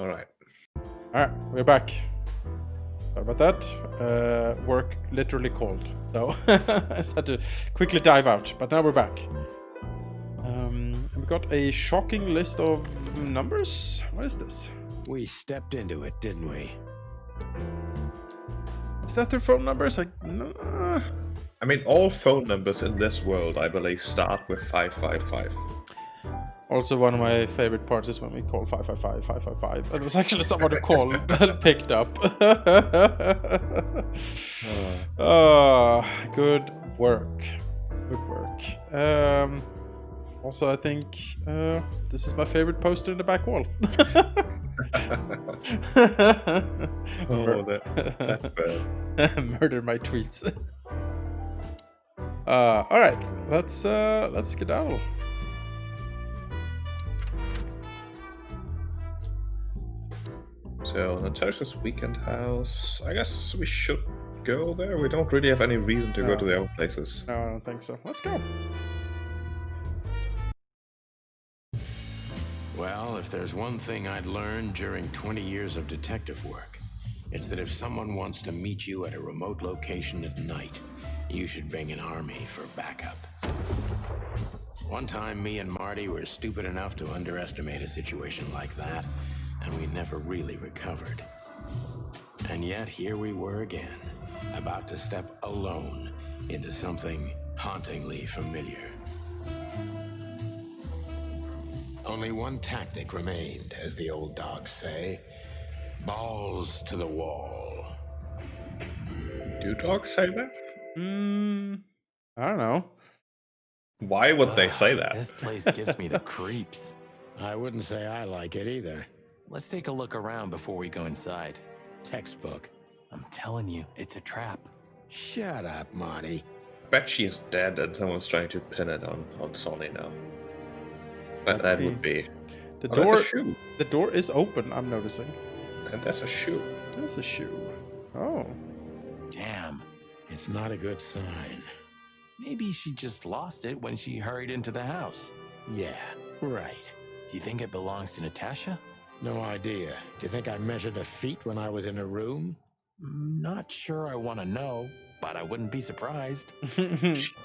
All right. Alright, we're back. Sorry about that. Work literally called. So I just had to quickly dive out. But now we're back. We got a shocking list of numbers. What is this? We stepped into it, didn't we? Is that their phone numbers? No. I mean, all phone numbers in this world, I believe, start with 555. Also, one of my favorite parts is when we call 555 555. And there's actually someone to call picked up. Good work. Good work. Also, I think this is my favorite poster in the back wall. Oh, that's bad. Murder my tweets. All right, let's skedaddle. So, Natasha's weekend house. I guess we should go there. We don't really have any reason to go to the other places. No, I don't think so. Let's go. Well, if there's one thing I'd learned during 20 years of detective work, it's that if someone wants to meet you at a remote location at night, you should bring an army for backup. One time, me and Marty were stupid enough to underestimate a situation like that, and we never really recovered. And yet, here we were again, about to step alone into something hauntingly familiar. Only one tactic remained, as the old dogs say. Balls to the wall. Do dogs say that? I don't know. Why would they say that? This place gives me the creeps. I wouldn't say I like it either. Let's take a look around before we go inside. Textbook. I'm telling you, it's a trap. Shut up, Marty. I bet she is dead and someone's trying to pin it on Sonny now. But that would be... The Oh, that's door. a shoe. The door is open. I'm noticing. And that's a shoe. There's a shoe. Oh. Damn. It's not a good sign. Maybe she just lost it when she hurried into the house. Yeah, right. Do you think it belongs to Natasha? No idea. Do you think I measured her feet when I was in her room? Not sure I want to know, but I wouldn't be surprised.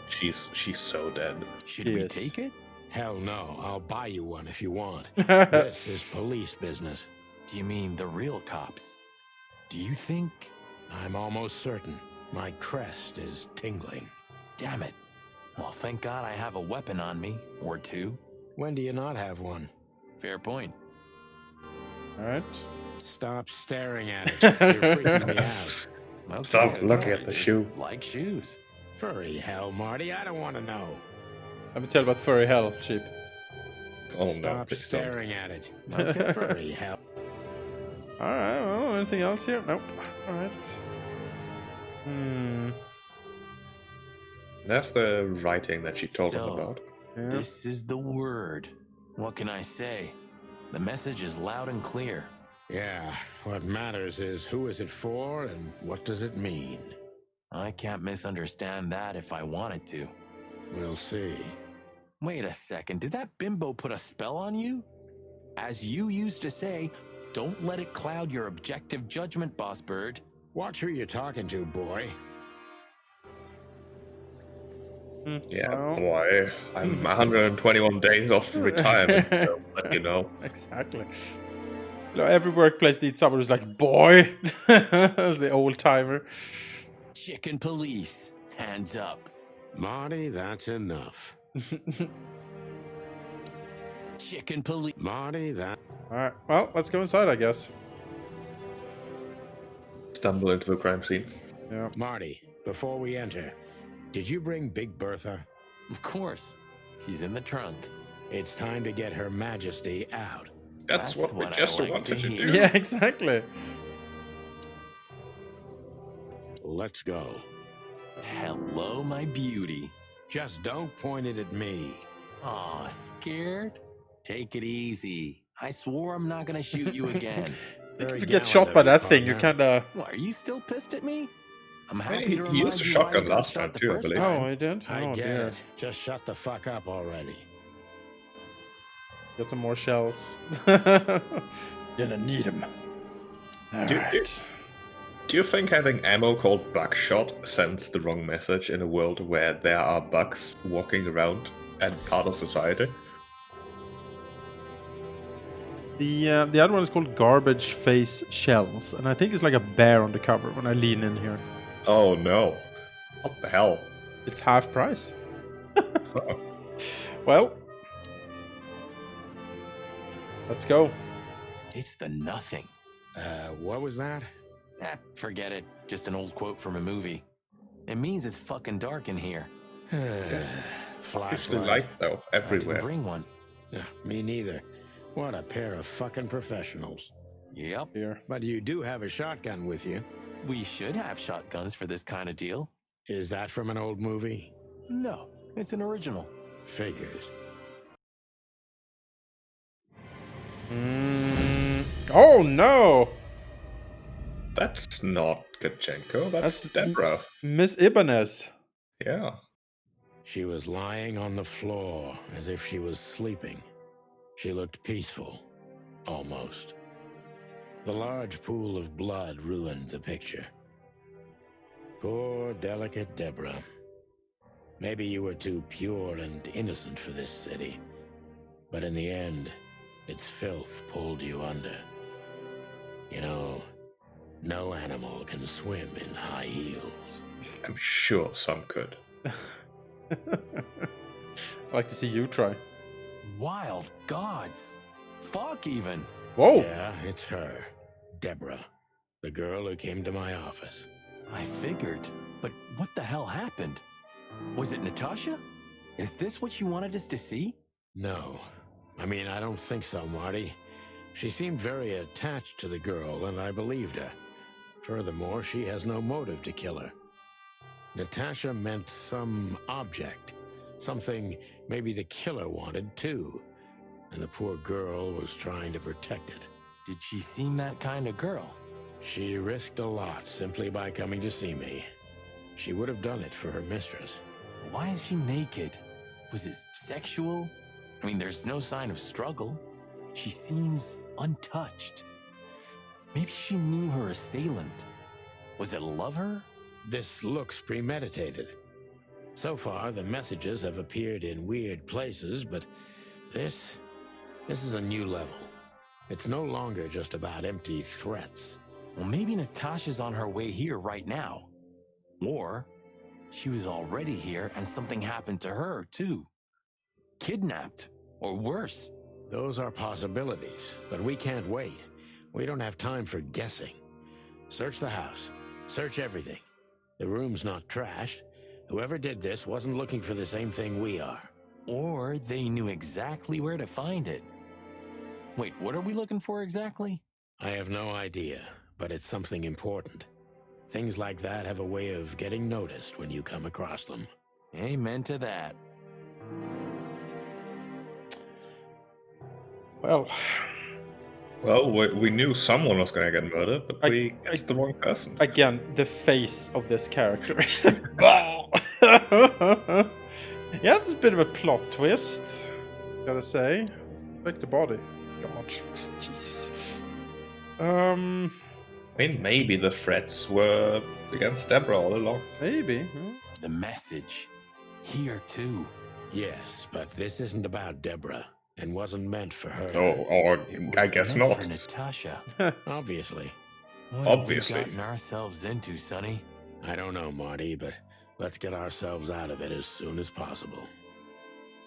She's so dead. Should we Yes. take it? Hell no. I'll buy you one if you want. This is police business. Do you mean the real cops? Do you think... I'm almost certain. My crest is tingling. Damn it. Well, thank God I have a weapon on me, or two. When do you not have one? Fair point. All right. Stop staring at it. You're freaking me out. Okay, Stop looking at I the just shoe. like shoes. Furry hell, Marty. I don't want to know. Let me tell you about furry hell, sheep. Oh no, Stop please don't. staring at it. Okay, furry hell. All right. Well, anything else here? Nope. All right. That's the writing that she told him So, about. Yeah. This is the word. What can I say? The message is loud and clear. Yeah, what matters is who is it for and what does it mean? I can't misunderstand that if I wanted to. We'll see. Wait a second, did that bimbo put a spell on you? As you used to say, don't let it cloud your objective judgment, Boss Bird. Watch who you're talking to, boy. Yeah, Well, boy. I'm 121 days off retirement, so let you know. exactly. You know, every workplace needs someone who's like, boy, the old timer. Chicken police, hands up. Marty, that's enough. Chicken police. Marty, that... All right. Well, let's go inside, I guess. Stumble into the crime scene. Yeah. Marty, before we enter, did you bring Big Bertha? Of course. She's in the trunk. It's time to get Her Majesty out. That's what we I just like wanted to hear. do. Yeah, exactly. Let's go. Hello, my beauty. Just don't point it at me. Aw, scared? Take it easy. I swore I'm not gonna shoot you again. If Very you get gallant shot of by you, that thing, you partner. kind of... Well, are you still pissed at me? I'm Hey, happy to he remind used a you shotgun why you got last shot time the too, I first believe. time. Oh, I did? I Oh, get dear. it. Just shut the fuck up already. Get some more shells. Gonna need him. Do- do- Do you think having ammo called buckshot sends the wrong message in a world where there are bugs walking around and part of society? The other one is called Garbage Face Shells, and I think it's like a bear on the cover when I lean in here. Oh no. What the hell? It's half price. Oh. Well, let's go. It's the nothing. What was that? Forget it. Just an old quote from a movie. It means it's fucking dark in here. Obviously Flashlight. light though, I didn't everywhere. bring one. Me neither. What a pair of fucking professionals. Yep. Here. But you do have a shotgun with you. We should have shotguns for this kind of deal. Is that from an old movie? No, it's an original. Figures. Oh no! That's not Kachenko, that's That's- Deborah. Miss Ibanez. Yeah. She was lying on the floor as if she was sleeping. She looked peaceful. Almost. The large pool of blood ruined the picture. Poor, delicate Deborah. Maybe you were too pure and innocent for this city. But in the end, its filth pulled you under. You know, no animal can swim in high heels. I'm sure some could. I'd like to see you try. Wild gods. Fuck even. Whoa! Yeah, it's her. Deborah. The girl who came to my office. I figured. But what the hell happened? Was it Natasha? Is this what you wanted us to see? No. I mean, I don't think so, Marty. She seemed very attached to the girl, and I believed her. Furthermore, she has no motive to kill her. Natasha meant some object. Something maybe the killer wanted, too. And the poor girl was trying to protect it. Did she seem that kind of girl? She risked a lot simply by coming to see me. She would have done it for her mistress. Why is she naked? Was it sexual? I mean, there's no sign of struggle. She seems untouched. Maybe she knew her assailant. Was it lover? This looks premeditated. So far, the messages have appeared in weird places, but this is a new level. It's no longer just about empty threats. Well, maybe Natasha's on her way here right now. Or she was already here and something happened to her, too. Kidnapped, or worse. Those are possibilities, but we can't wait. We don't have time for guessing. Search the house. Search everything. The room's not trashed. Whoever did this wasn't looking for the same thing we are. Or they knew exactly where to find it. Wait, what are we looking for exactly? I have no idea, but it's something important. Things like that have a way of getting noticed when you come across them. Amen to that. Well, Well, we knew someone was gonna get murdered, but we guessed the wrong person. again, the face of this character. Yeah, it's a bit of a plot twist, gotta say. Like the body. God, Jesus. I mean, maybe the threats were against Deborah all along. Maybe. Hmm. The message. Here, too. Yes, but this isn't about Deborah, and wasn't meant for her. Oh, or It was I guess meant not. For Natasha. Obviously. What Obviously. have we gotten ourselves into, Sonny? I don't know, Marty, but let's get ourselves out of it as soon as possible.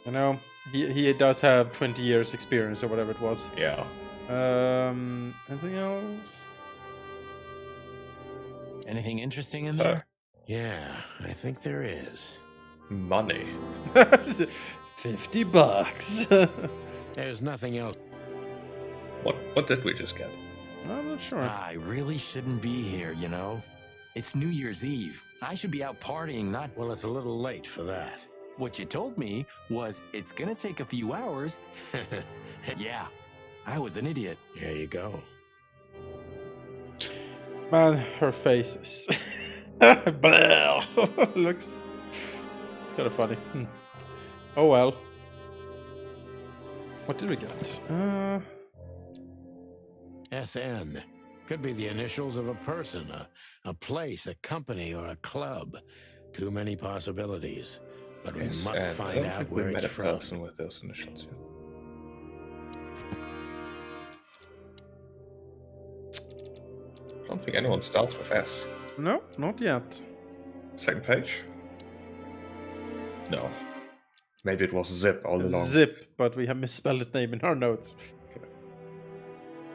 You know, he does have 20 years experience or whatever it was. Yeah. Anything else? Anything interesting in there? Yeah, I think there is. Money. $50. There's nothing else. What did we just get? I'm not sure. I really shouldn't be here, you know? It's New Year's Eve. I should be out partying, not... Well, it's a little late for that. What you told me was it's gonna take a few hours. Yeah, I was an idiot. Here you go. Man, her face is... looks kind of funny. Oh well. What did we get? SN. Could be the initials of a person, a place, a company, or a club. Too many possibilities. But we Yes, must and I find don't out think we where met it's a from. person with those initials yet. I don't think anyone starts with S. No, not yet. Second page? No. Maybe it was Zip all along. Zip, but we have misspelled his name in our notes.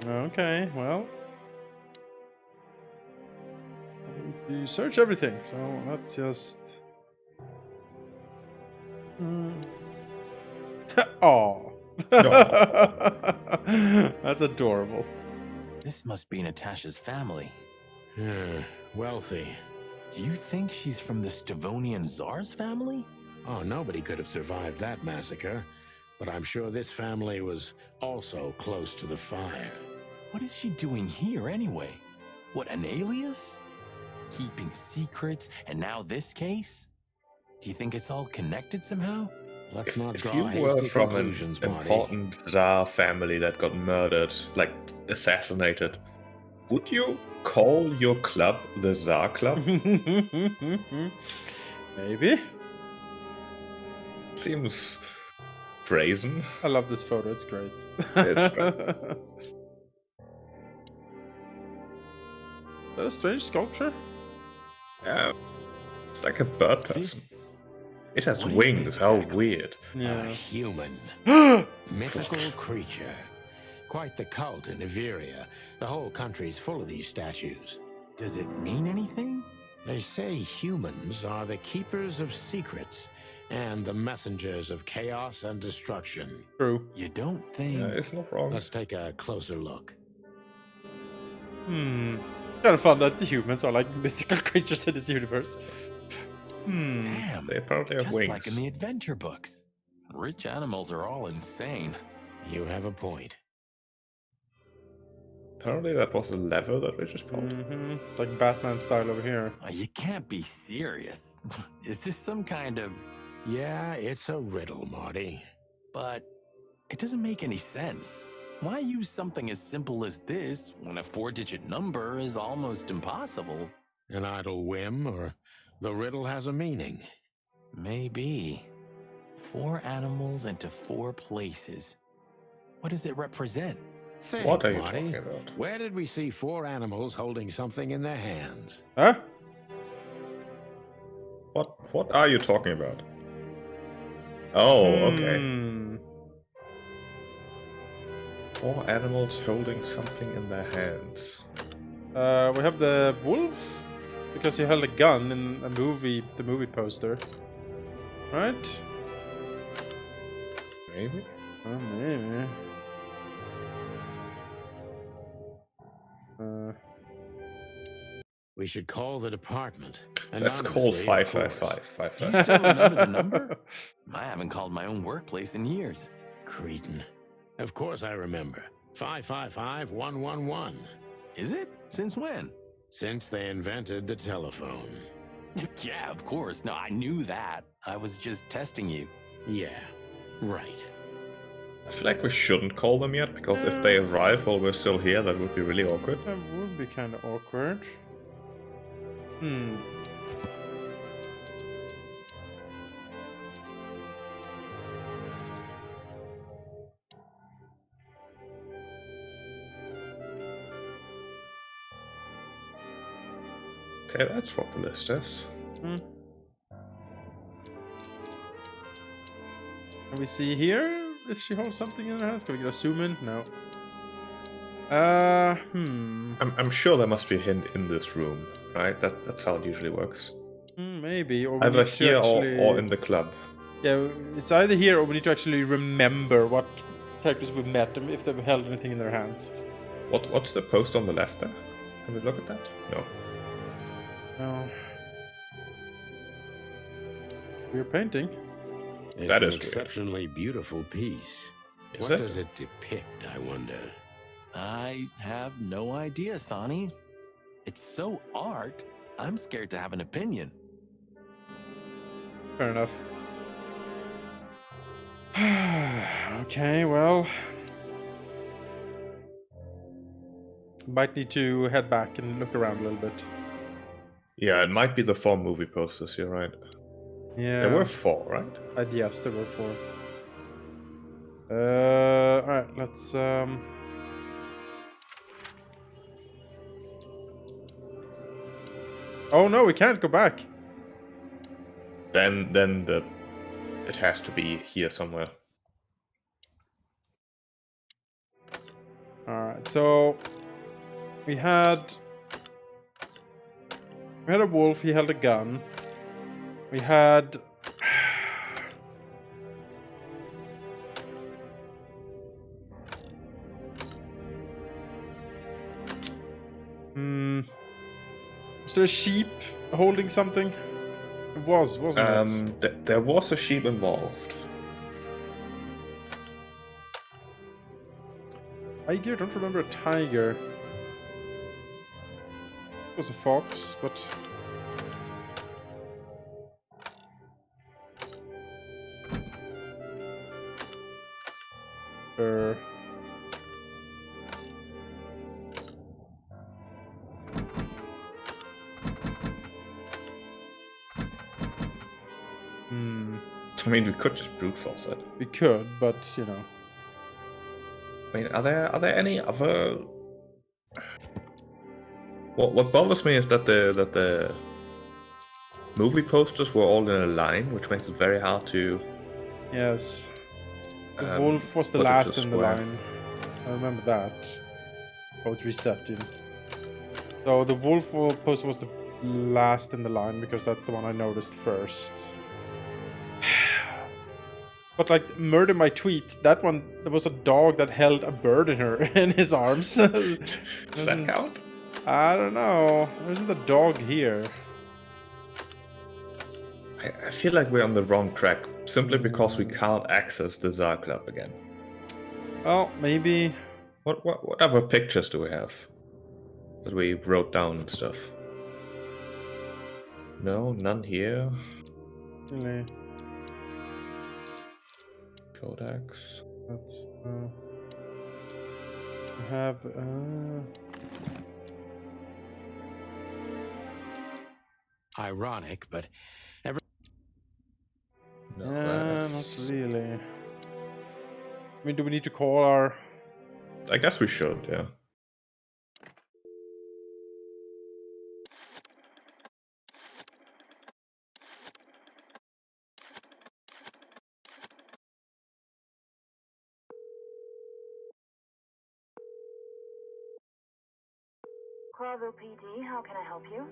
Okay, well. I need to search everything, so let's just. Oh. That's adorable. This must be Natasha's family. Wealthy. Do you think she's from the Stavonian Tsar's family? Oh, nobody could have survived that massacre. But I'm sure this family was also close to the fire. What is she doing here anyway? What, an alias? Keeping secrets, and now this case? Do you think it's all connected somehow? Let's not If draw you were hasty from an conclusions, Marty. important Tsar family that got murdered, like assassinated, would you call your club the Tsar Club? Maybe. Seems brazen. I love this photo, it's great. It's great. Is that a strange sculpture? It's like a bird person. This... It has What is wings. this How exactly? weird. A Yeah. human. Mythical creature. Quite the cult in Iveria. The whole country's full of these statues. Does it mean anything? They say humans are the keepers of secrets and the messengers of chaos and destruction. True. You don't think... Yeah, it's not wrong. Let's take a closer look. Kind of fun that the humans are like mythical creatures in this universe. Damn, They apparently have just wings. like in the adventure books. Rich animals are all insane. You have a point. Apparently that was a lever that we just pulled. Like Batman style over here. You can't be serious. Is this some kind of... Yeah, it's a riddle, Marty. But it doesn't make any sense. Why use something as simple as this when a 4-digit number is almost impossible? An idle whim, or the riddle has a meaning. Maybe. 4 animals into 4 places. What does it represent? Think, What are you Marty. talking about? Where did we see 4 animals holding something in their hands? Huh? What are you talking about? Oh, okay. 4 animals holding something in their hands. We have the wolf because he held a gun in a movie, the movie poster, right? Maybe? Oh, maybe. We should call the department. Let's call Anonymously, of course. 555. Do you still remember the number? I haven't called my own workplace in years. Cretin. Of course I remember. 555-111. Is it? Since when? Since they invented the telephone. Yeah, of course. No, I knew that. I was just testing you. Yeah, right. I feel like we shouldn't call them yet, because if they arrive while we're still here, that would be really awkward. That would be kind of awkward. Okay, that's what the list is. Can we see here if she holds something in her hands? Can we get a zoom in? No. I'm sure there must be a hint in this room, right? That's how it usually works. Maybe. Or we Either need to here actually... or in the club. Yeah, it's either here or we need to actually remember what characters we met and if they've held anything in their hands. What's the post on the left there? Can we look at that? No. No. We're painting. It's That an is weird. exceptionally beautiful piece. Is What it? does it depict, I wonder? I have no idea, Sonny. It's so art, I'm scared to have an opinion. Fair enough. Okay, well. Might need to head back and look around a little bit. Yeah, it might be the 4 movie posters, you're right. Yeah. There were 4, right? Yes, there were 4. Alright, let's Oh no, we can't go back. Then it has to be here somewhere. Alright, so we had a wolf, he held a gun. We had was there a sheep holding something? It was, wasn't it? There was a sheep involved. Tiger? Don't remember a tiger. It was a fox, but I mean, we could just brute force it. we could, but you know. I mean, are there any other? What bothers me is that the movie posters were all in a line, which makes it very hard to. Yes. The wolf was the put it to last in the square. line. I remember that. Oh, it reset in. So the wolf poster was the last in the line because that's the one I noticed first. But like Murder My Tweet, that one, there was a dog that held a bird in his arms. Does that count? I don't know. There isn't a dog here. I feel like we're on the wrong track simply because we can't access the Tsar Club again. Well, maybe. What other pictures do we have that we wrote down and stuff? No, none here. Really. Codex. That's. I have. Ironic, but No, Not really. I mean, do we need to call our... I guess we should, yeah. Clarville PD, how can I help you?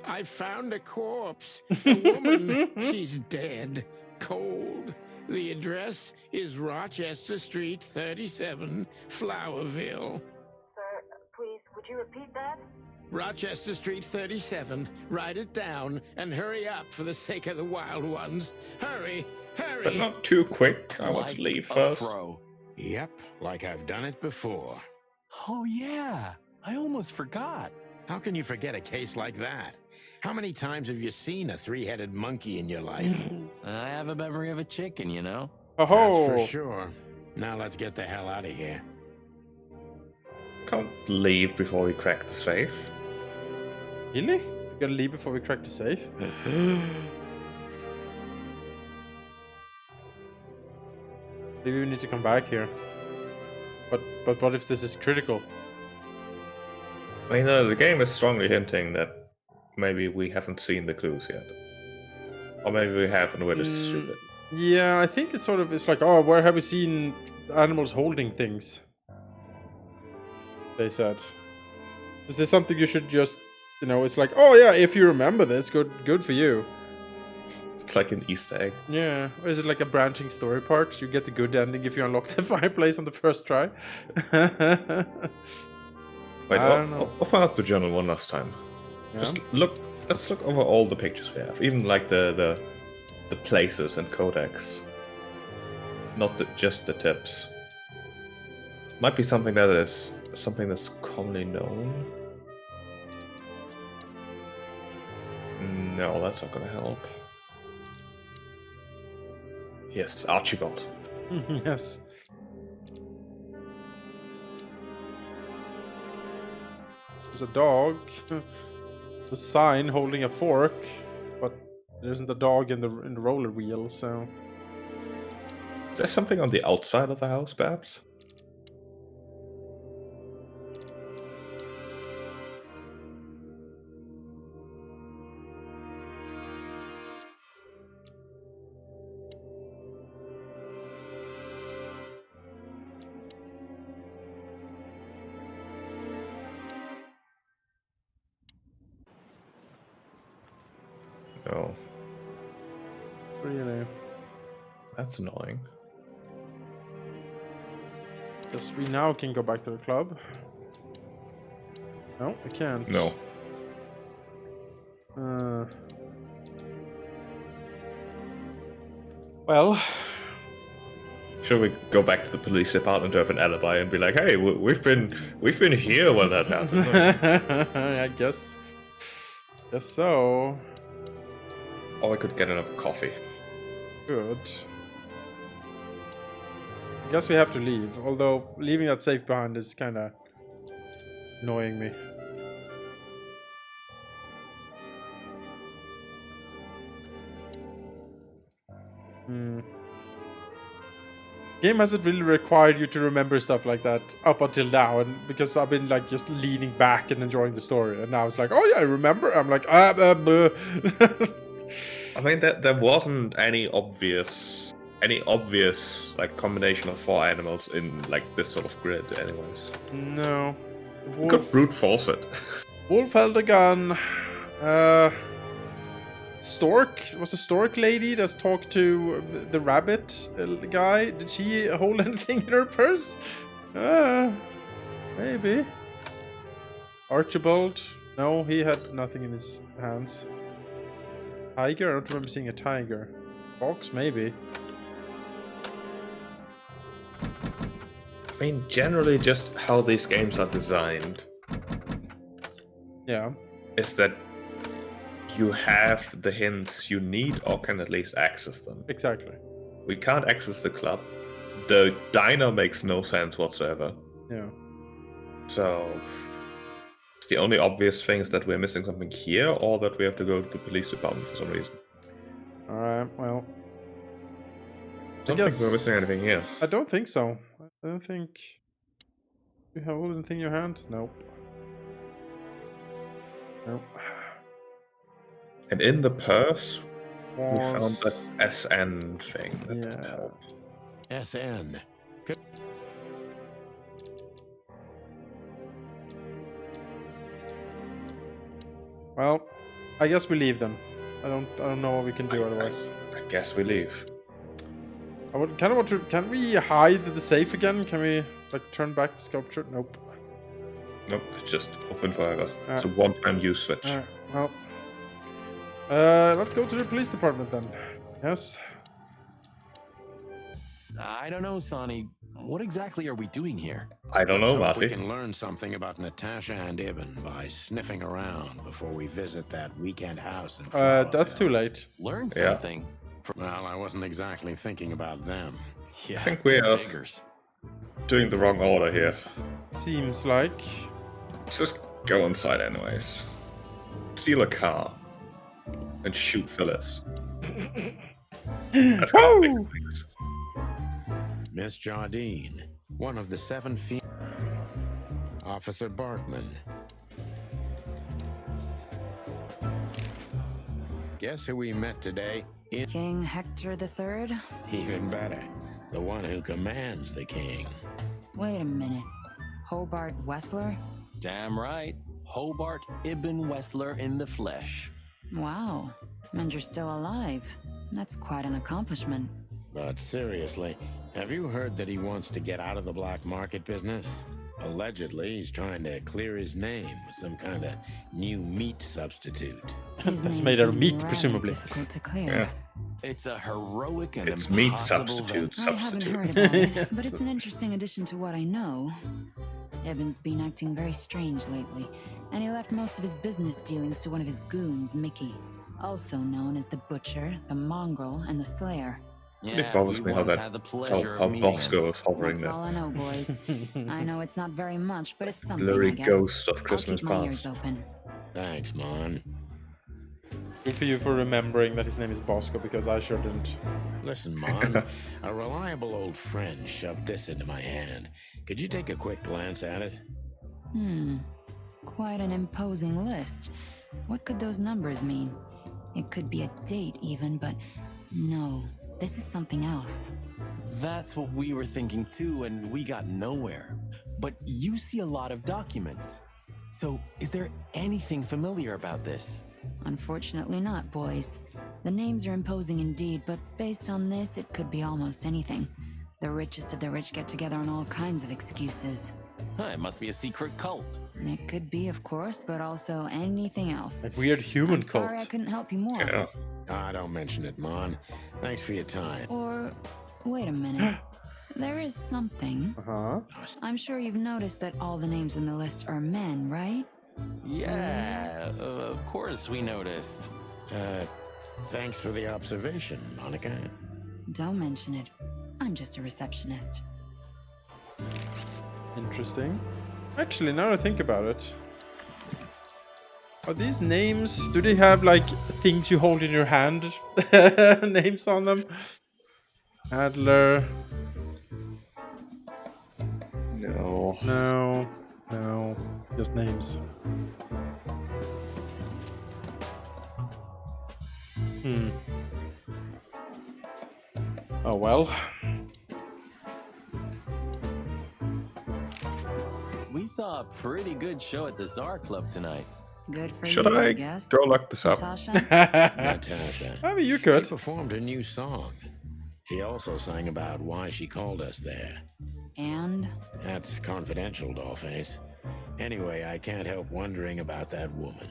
I found a corpse. A woman. She's dead. Cold. The address is Rochester Street, 37, Flowerville. Sir, please, would you repeat that? Rochester Street, 37. Write it down and hurry up for the sake of the wild ones. Hurry! Hurry! But not too quick. I want to leave first. Pro. Yep, like I've done it before. Oh yeah, I almost forgot. How can you forget a case like that? How many times have you seen a three-headed monkey in your life? I have a memory of a chicken, you know. That's Oh, for sure. Now let's get the hell out of here. Can't leave before we crack the safe. really? We gotta leave before we crack the safe? Maybe we need to come back here. But what if this is critical? I mean, the game is strongly hinting that maybe we haven't seen the clues yet. Or maybe we have and we're just stupid. Yeah, I think it's like, oh, where have we seen animals holding things? They said. Is this something you should just, you know, it's like, oh yeah, if you remember this, good for you. It's like an Easter egg. Yeah, or is it like a branching story part? You get the good ending if you unlock the fireplace on the first try. Wait, I don't know. open up the journal one last time. Yeah. Just look. Let's look over all the pictures we have, even like the places and codex. Not just the tips. Might be something that's commonly known. No, that's not gonna help. Yes, Archibald. Yes. There's a dog. The sign holding a fork, but there isn't a dog in the roller wheel. So Is there something on the outside of the house, perhaps? No. really, That's annoying. guess we now can go back to the club. No, I can't. No. Well, Should we go back to the police department to have an alibi and be like, "Hey, we've been here when that happened." I guess so. Or we could get enough coffee. Good. I guess we have to leave. Although leaving that safe behind is kind of annoying me. Game hasn't really required you to remember stuff like that up until now, and because I've been like just leaning back and enjoying the story, and now it's like, oh yeah, I remember. I'm like, I mean, there wasn't any obvious like combination of 4 animals in like this sort of grid, anyways. No. We could brute force it. Wolf held a gun. Stork was a stork lady that talked to the rabbit guy. Did she hold anything in her purse? Maybe. Archibald? No, he had nothing in his hands. Tiger? I don't remember seeing a tiger. Fox? Maybe. I mean, generally, just how these games are designed. Yeah. Is that you have the hints you need, or can at least access them. Exactly. We can't access the club. The diner makes no sense whatsoever. Yeah. So the only obvious thing is that we're missing something here, or that we have to go to the police department for some reason. Alright, well. I don't think we're missing anything here. I don't think so. I don't think you have anything in your hands. Nope. Nope. And in the purse, we found Was- that SN thing. That doesn't Yeah. help. SN. Well, I guess we leave then. I don't know what we can do otherwise. I guess we leave. I would kind of want to. Can we hide the safe again? Can we like turn back the sculpture? Nope. Nope, it's just open forever. It's a Alright. one-time use switch. Alright, well. Let's go to the police department then. Yes. I don't know, Sonny. What exactly are we doing here? I don't know, We Marty. can learn something about Natasha and Ibn by sniffing around before we visit that weekend house in That's Flowerville. too late. Learn Yeah. something. Well, I wasn't exactly thinking about them. Yeah, I think we are figures. doing the wrong order here. Seems like. Let's just go inside anyways. Steal a car. And shoot Phyllis. That's kind of big Woo! things. Miss Jardine, one of the 7 feet. Officer Barkman. Guess who we met today? King Hector III? Even better, the one who commands the king. Wait a minute. Hobart Wessler? Damn right. Hobart Ibn Wessler in the flesh. Wow. And you're still alive. That's quite an accomplishment. But seriously, have you heard that he wants to get out of the black market business? Allegedly, he's trying to clear his name with some kind of new meat substitute. His That's name's made out of meat, rather presumably. Difficult to clear. Yeah. It's a heroic and It's meat impossible substitute. I haven't Substitute. heard about it, Yes. but it's an interesting addition to what I know. Evan's been acting very strange lately, and he left most of his business dealings to one of his goons, Mickey, also known as the Butcher, the Mongrel, and the Slayer. It bothers me how once that had the how, pleasure how of meeting him. Bosco is hovering That's all I there. know, boys. I know it's not very much, but it's something, Blurry I guess. ghost of I'll Christmas keep my ears past. open. Thanks, Mon. Good for you for remembering that his name is Bosco, because I sure didn't. Listen, Mon, a reliable old friend shoved this into my hand. Could you take a quick glance at it? Quite an imposing list. What could those numbers mean? It could be a date even, but no, this is something else. That's what we were thinking too, and we got nowhere. But you see a lot of documents. So, is there anything familiar about this? Unfortunately not, boys. The names are imposing indeed, but based on this, it could be almost anything. The richest of the rich get together on all kinds of excuses. It must be a secret cult. It could be, of course, but also anything else. A weird human I'm cult. sorry I couldn't help you more. Yeah. Don't mention it, Mon. Thanks for your time. Or, wait a minute. There is something. Uh-huh. I'm sure you've noticed that all the names in the list are men, right? Yeah, of course we noticed. Thanks for the observation, Monica. Don't mention it. I'm just a receptionist. Interesting. Actually, now that I think about it, are these names, do they have like things you hold in your hand? Names on them? Adler. No. No. No. Just names. Oh well. We saw a pretty good show at the Czar Club tonight. Good for Should you, I guess. go look this up? Natasha? Natasha. I mean, you She could. performed a new song. She also sang about why she called us there. And? That's confidential, Dollface. Anyway, I can't help wondering about that woman.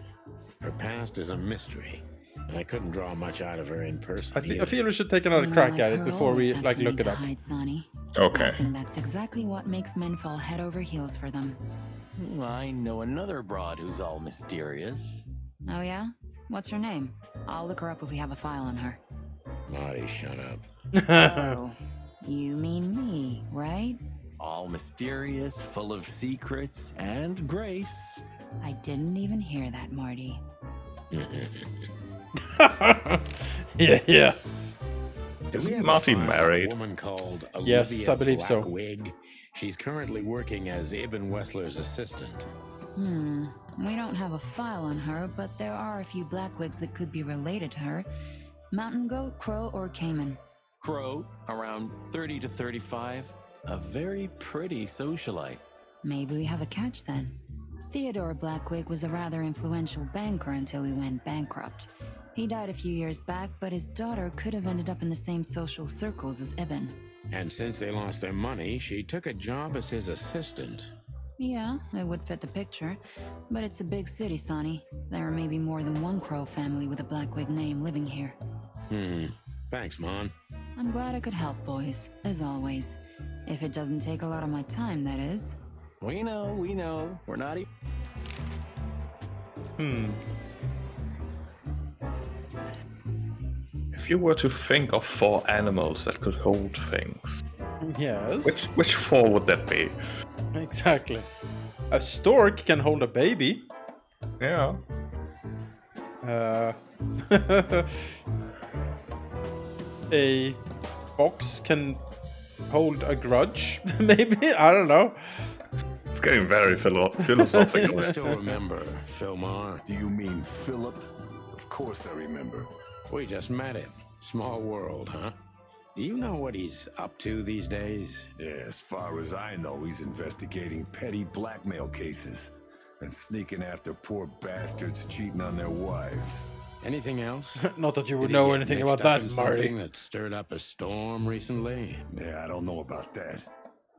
Her past is a mystery, and I couldn't draw much out of her in person. I either. feel we should take another Women crack like at it her before we always have like look something it to up. hide, Sonny. Okay. I think that's exactly what makes men fall head over heels for them. I know another broad who's all mysterious. Oh yeah? What's her name? I'll look her up if we have a file on her. Marty, shut up. Oh, you mean me, right? All mysterious, full of secrets, and grace. I didn't even hear that, Marty. Yeah. Do we Isn't have a Marty file on married? A woman called Yes, Olivia I believe so. Blackwig? She's currently working as Ibn Wessler's assistant. We don't have a file on her, but there are a few Blackwigs that could be related to her. Mountain goat, crow, or caiman. Crow, around 30 to 35. A very pretty socialite. Maybe we have a catch then. Theodore Blackwig was a rather influential banker until he went bankrupt. He died a few years back, but his daughter could have ended up in the same social circles as Ibn. And since they lost their money, she took a job as his assistant. Yeah, it would fit the picture. But it's a big city, Sonny. There may be more than one Crow family with a Blackwig name living here. Thanks, Mon. I'm glad I could help, boys, as always. If it doesn't take a lot of my time, that is. We know. We're not If you were to think of 4 animals that could hold things, Yes. which 4 would that be? Exactly. A stork can hold a baby. Yeah. A fox can hold a grudge. Maybe, I don't know. It's getting very philosophical. You still remember Philmar? Do you mean Philip? Of course I remember. We just met him. Small world, huh? Do you know what he's up to these days? Yeah, as far as I know, he's investigating petty blackmail cases and sneaking after poor bastards cheating on their wives. Anything else? Not that you would Did he know get anything mixed about up that, in Marty. something that stirred up a storm recently? Yeah, I don't know about that.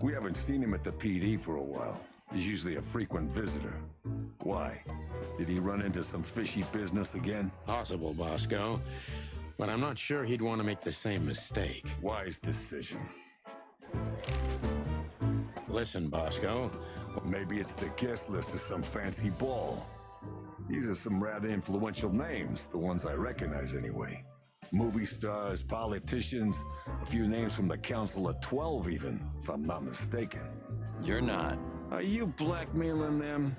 We haven't seen him at the PD for a while. He's usually a frequent visitor. Why? Did he run into some fishy business again? Possible, Bosco. But I'm not sure he'd want to make the same mistake. Wise decision. Listen, Bosco. Maybe it's the guest list of some fancy ball. These are some rather influential names, the ones I recognize anyway. Movie stars, politicians, a few names from the Council of 12 even, if I'm not mistaken. You're not. Are you blackmailing them?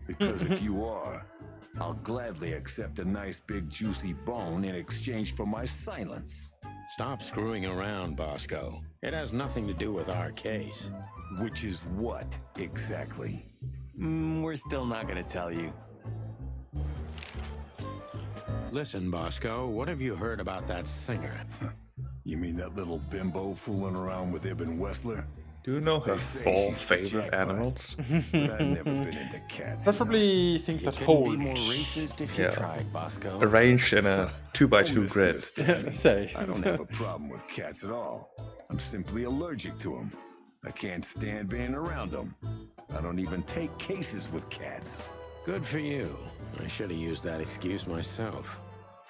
Because if you are, I'll gladly accept a nice big juicy bone in exchange for my silence. Stop screwing around, Bosco. It has nothing to do with our case. Which is what, exactly? We're still not gonna tell you. Listen, Bosco, what have you heard about that singer? You mean that little bimbo fooling around with Ibn Wessler? Do you know her They say 4 she's favorite jackpot. animals? But I've never been into cats. Preferably things You that couldn't hold. be more racist if you Yeah. tried, Bosco. Arranged in a 2x2 Don't grid. misunderstand me. Say. I don't have a problem with cats at all. I'm simply allergic to them. I can't stand being around them. I don't even take cases with cats. Good for you. I should have used that excuse myself.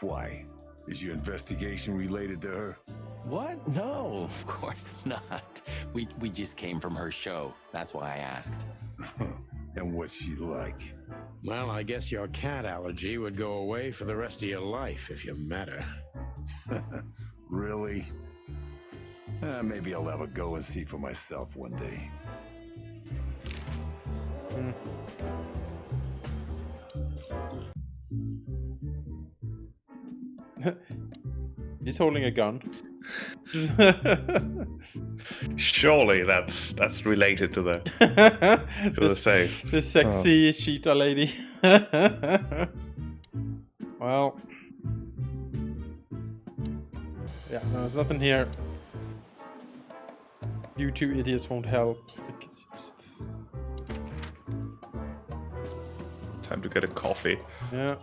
Why? Is your investigation related to her? What? No, of course not. We just came from her show. That's why I asked. And what's she like? Well, I guess your cat allergy would go away for the rest of your life if you met her. Really? Maybe I'll have a go and see for myself one day. He's holding a gun. Surely that's related to the safe. The sexy cheetah lady. Well. Yeah, no, there's nothing here. You two idiots won't help. Like, it's just... Time to get a coffee. Yeah.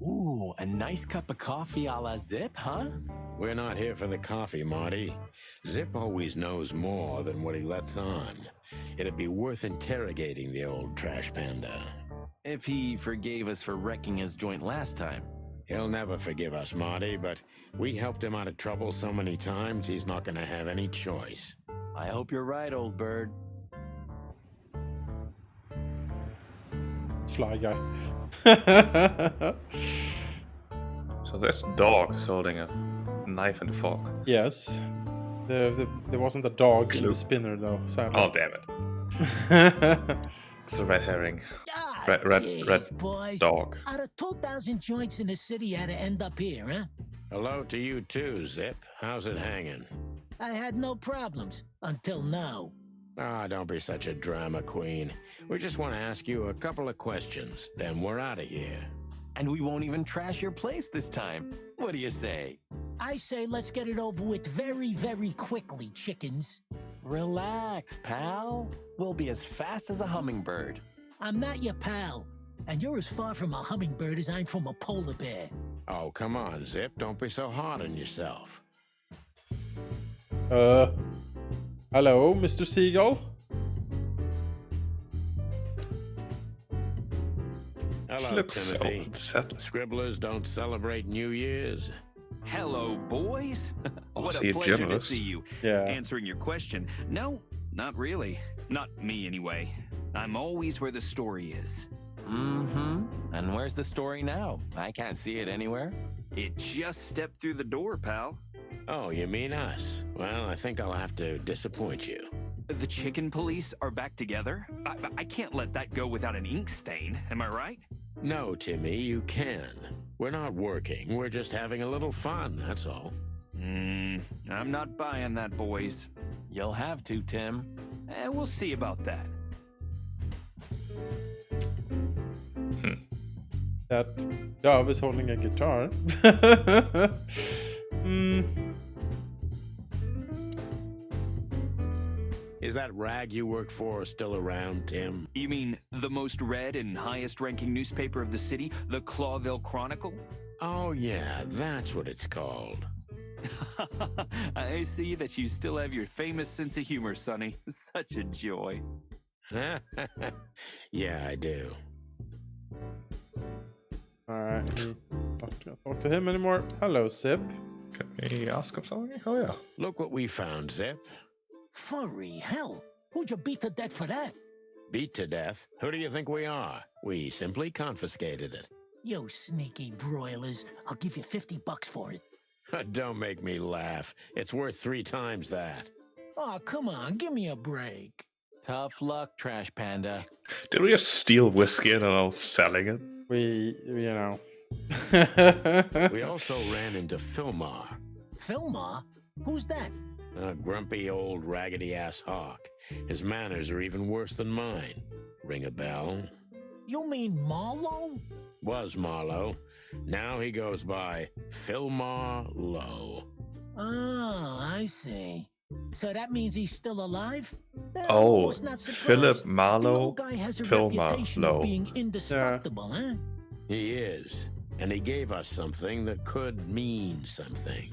Ooh, a nice cup of coffee a la Zip, huh? We're not here for the coffee, Marty. Zip always knows more than what he lets on. It'd be worth interrogating the old trash panda. If he forgave us for wrecking his joint last time. He'll never forgive us, Marty, but we helped him out of trouble so many times, he's not gonna have any choice. I hope you're right, old bird. Fly guy. So this dog is holding a knife and a fork. Yes. There wasn't a dog in the Clue. spinner though, sadly. Oh damn it! It's a red herring. Red boys. dog. Out of 2,000 joints in the city, had to end up here, huh? Hello to you too, Zip. How's it hanging? I had no problems until now. Ah, don't be such a drama queen. We just want to ask you a couple of questions, then we're out of here. And we won't even trash your place this time. What do you say? I say let's get it over with very, very quickly, chickens. Relax, pal. We'll be as fast as a hummingbird. I'm not your pal, and you're as far from a hummingbird as I'm from a polar bear. Oh, come on, Zip. Don't be so hard on yourself. Hello, Mr. Seagull? Hello, Looks so Timothy. unsettled. Scribblers don't celebrate New Year's. Hello, boys. What see a a pleasure to journalist. see you. Yeah. Answering your question, no, not really. Not me, anyway. I'm always where the story is. Mm-hmm. And where's the story now? I can't see it anywhere. It just stepped through the door, pal. Oh, you mean us? Well, I think I'll have to disappoint you. The chicken police are back together? I can't let that go without an ink stain, am I right? No, Timmy, you can. We're not working. We're just having a little fun, that's all. I'm not buying that, boys. You'll have to, Tim. We'll see about that. That dove is holding a guitar. Is that rag you work for still around, Tim? You mean the most read and highest ranking newspaper of the city, the Clawville Chronicle? Oh, yeah, that's what it's called. I see that you still have your famous sense of humor, Sonny. Such a joy. Yeah, I do. Alright, not gonna talk to him anymore. Hello, Sip. Can we ask him something? Oh yeah. Look what we found, Zip. Furry hell. Who'd you beat to death for that? Beat to death? Who do you think we are? We simply confiscated it. You sneaky broilers. I'll give you $50 for it. Don't make me laugh. It's worth 3 times that. Oh, come on, give me a break. Tough luck, Trash Panda. Did we just steal whiskey and are now selling it? You know. We also ran into Filmar, Filmar? Who's that? a grumpy old raggedy-ass hawk. His manners are even worse than mine. Ring a bell? You mean Marlowe? Was Marlowe. Now he goes by Filmar Lowe. Oh, I see. So that means he's still alive? Well, Oh, almost not surprised. Philip The Marlowe, old guy has a Filmar reputation Lowe. of being indestructible, huh? He is. And he gave us something that could mean something.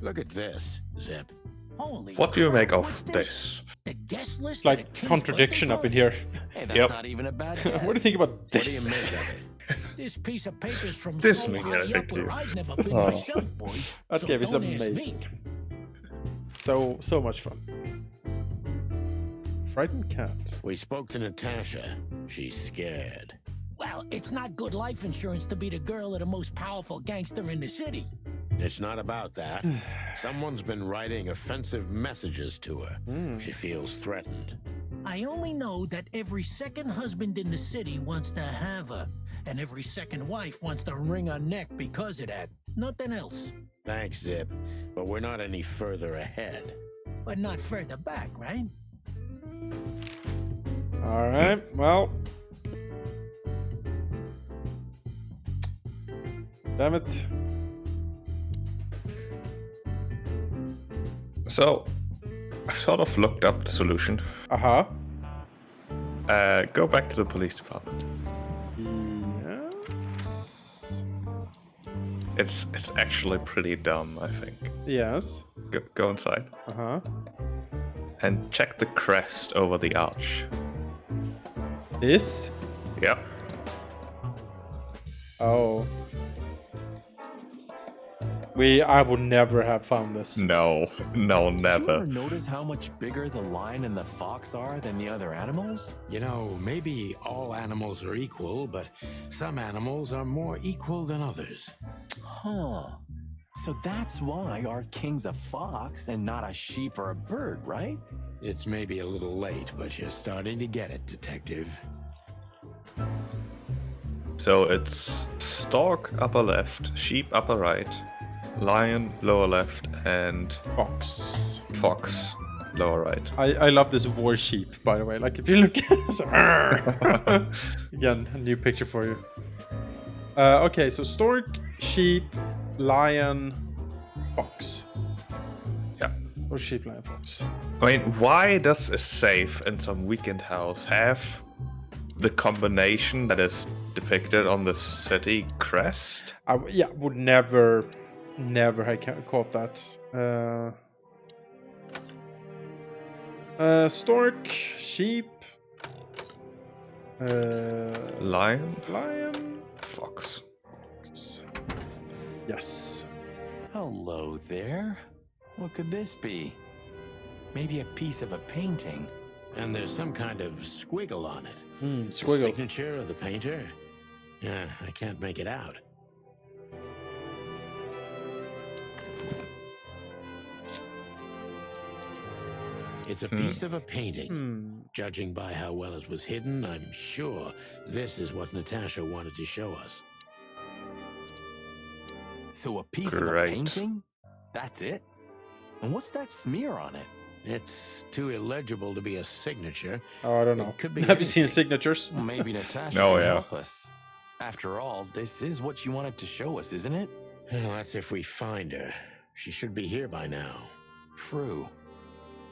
Look at this, Zip. Holy What do you crap, make of what's this? The guest list? It's like contradiction up in here. Hey, that's Yep. not even a bad What guess. do you think about What do you this? make of it? This piece of paper's from This so mean high anything up to where you? I've never been Oh. myself, boys. That so game is don't ask me. amazing. So much fun. Frightened cat. We spoke to Natasha. She's scared. Well, it's not good life insurance to be the girl of the most powerful gangster in the city. It's not about that. Someone's been writing offensive messages to her. She feels threatened. I only know that every second husband in the city wants to have her, and every second wife wants to wring her neck because of that. Nothing else. Thanks, Zip. But we're not any further ahead. But not further back, right? Alright, well. Damn it. So, I've sort of looked up the solution. Uh-huh. Go back to the police department. Yes. It's actually pretty dumb, I think. Yes. Go inside Uh-huh. and check the crest over the arch. This? Yep. Oh. I would never have found this. No, no, Did you never. ever notice how much bigger the lion and the fox are than the other animals? You know, maybe all animals are equal, but some animals are more equal than others. Huh. So that's why our king's a fox and not a sheep or a bird, right? It's maybe a little late, but you're starting to get it, Detective. So it's stork upper left, sheep upper right, lion lower left, and Fox. fox lower right. I love this war sheep, by the way. Like, if you look at again, a new picture for you. Okay, so stork, sheep, lion, fox. Yeah. Or sheep, lion, fox. I mean, why does a safe in some weekend house have the combination that is depicted on the city crest? Would never have caught that. Stork, sheep, Lion, lion, fox. fox. Yes. Hello there. What could this be? Maybe a piece of a painting. And there's some kind of squiggle on it. The Squiggle. signature of the painter? Yeah, I can't make it out. It's a piece of a painting. Judging by how well it was hidden, I'm sure this is what Natasha wanted to show us. So a piece of a Great. painting? That's it? And what's that smear on it? It's too illegible to be a signature. Oh, I don't know. It could be Have you seen anything. signatures? Well, maybe Natasha Oh, can yeah. help us. After all, this is what you wanted to show us, isn't it? Well, that's if we find her. She should be here by now. True.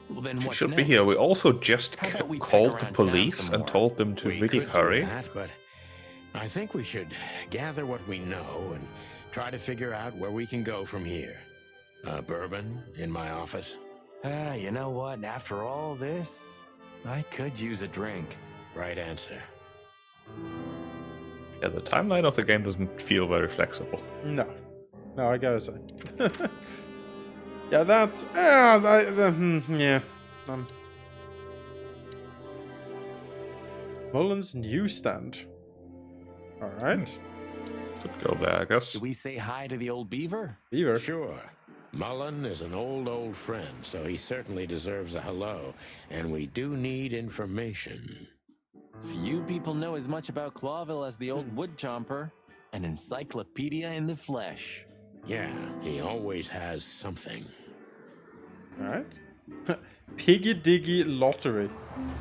Well, then She what's should next? be here. We also just How about we peg called the around town police some and more? told them to We really could do hurry. that, but I think we should gather what we know and try to figure out where we can go from here. Bourbon in my office. You know what? After all this, I could use a drink. Right answer. Yeah, the timeline of the game doesn't feel very flexible. No, I gotta say. Yeah, that. Yeah. Mullen's newsstand. All right. Could go there, I guess. Do we say hi to the old beaver? Beaver. Sure. Mullen is an old friend, so he certainly deserves a hello, and we do need information. Few people know as much about Clawville as the old wood chomper. An encyclopedia in the flesh. Yeah, he always has something. All right. Piggy Diggy Lottery.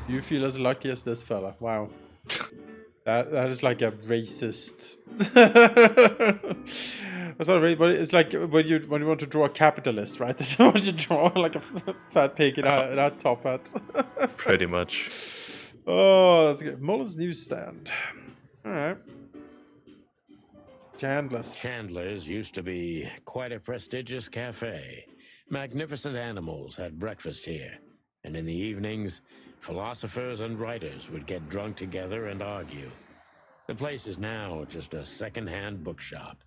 You feel as lucky as this fella. Wow. That is like a racist. That's not really, but it's like when you want to draw a capitalist, right? That's what you draw, like a fat pig in a top hat. Pretty much. Oh, that's good. Mullen's newsstand. All right. Chandler's used to be quite a prestigious cafe. Magnificent animals had breakfast here, and in the evenings, philosophers and writers would get drunk together and argue. The place is now just a second-hand bookshop,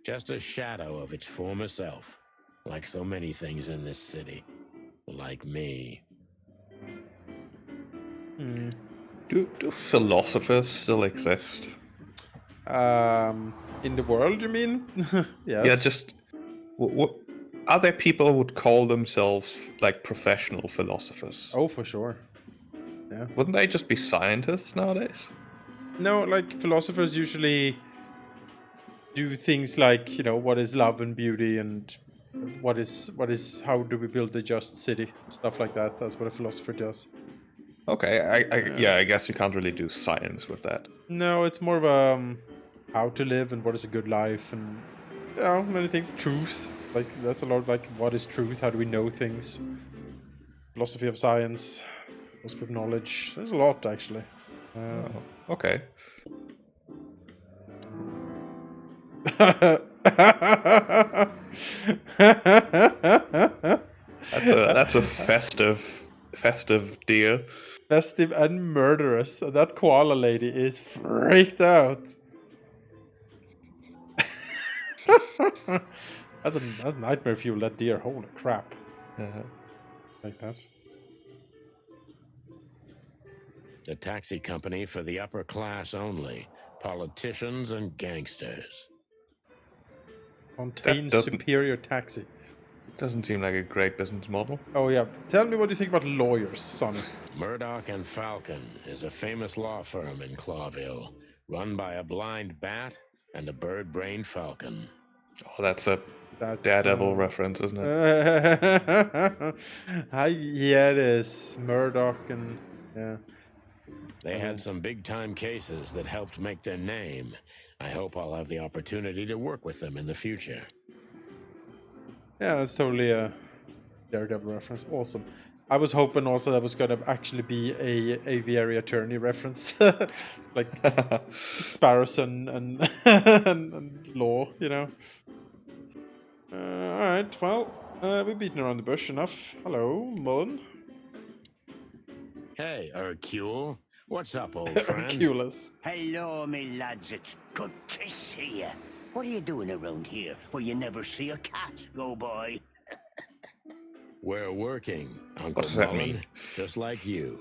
just a shadow of its former self, like so many things in this city, like me. Do philosophers still exist? In the world, you mean? Yes. Yeah, just... are there people who would call themselves, like, professional philosophers? Oh, for sure. Yeah. Wouldn't they just be scientists nowadays? No, like, philosophers usually do things like, you know, what is love and beauty, and what is how do we build a just city? Stuff like that. That's what a philosopher does. Okay, I guess you can't really do science with that. No, it's more of how to live and what is a good life, and you know, many things. Truth, like that's a lot. Like what is truth? How do we know things? Philosophy of science, philosophy of knowledge. There's a lot actually. Okay. That's a festive deer. Festive and murderous. That koala lady is freaked out. That's nightmare fuel, that deer. Holy crap. Like that. The taxi company for the upper class only. Politicians and gangsters. Fontaine Superior Taxi. Doesn't seem like a great business model. Oh yeah. Tell me what you think about lawyers, Sonny. Murdoch and Falcon is a famous law firm in Clawville, run by a blind bat and a bird-brained falcon. Oh, that's Daredevil reference, isn't it? Yeah, it is. Murdoch and yeah. They had some big-time cases that helped make their name. I hope I'll have the opportunity to work with them in the future. Yeah, that's totally a Daredevil reference. Awesome. I was hoping also that was going to actually be a aviary attorney reference. Like Sparrows and law, you know. Alright, well, we've beaten around the bush enough. Hello, Mullen. Hey, Hercule. What's up, old friend? Hercules. Hello, me lads. It's good to see you. What are you doing around here where you never see a cat go by? We're working, Uncle What does that Mullen, mean? just like you.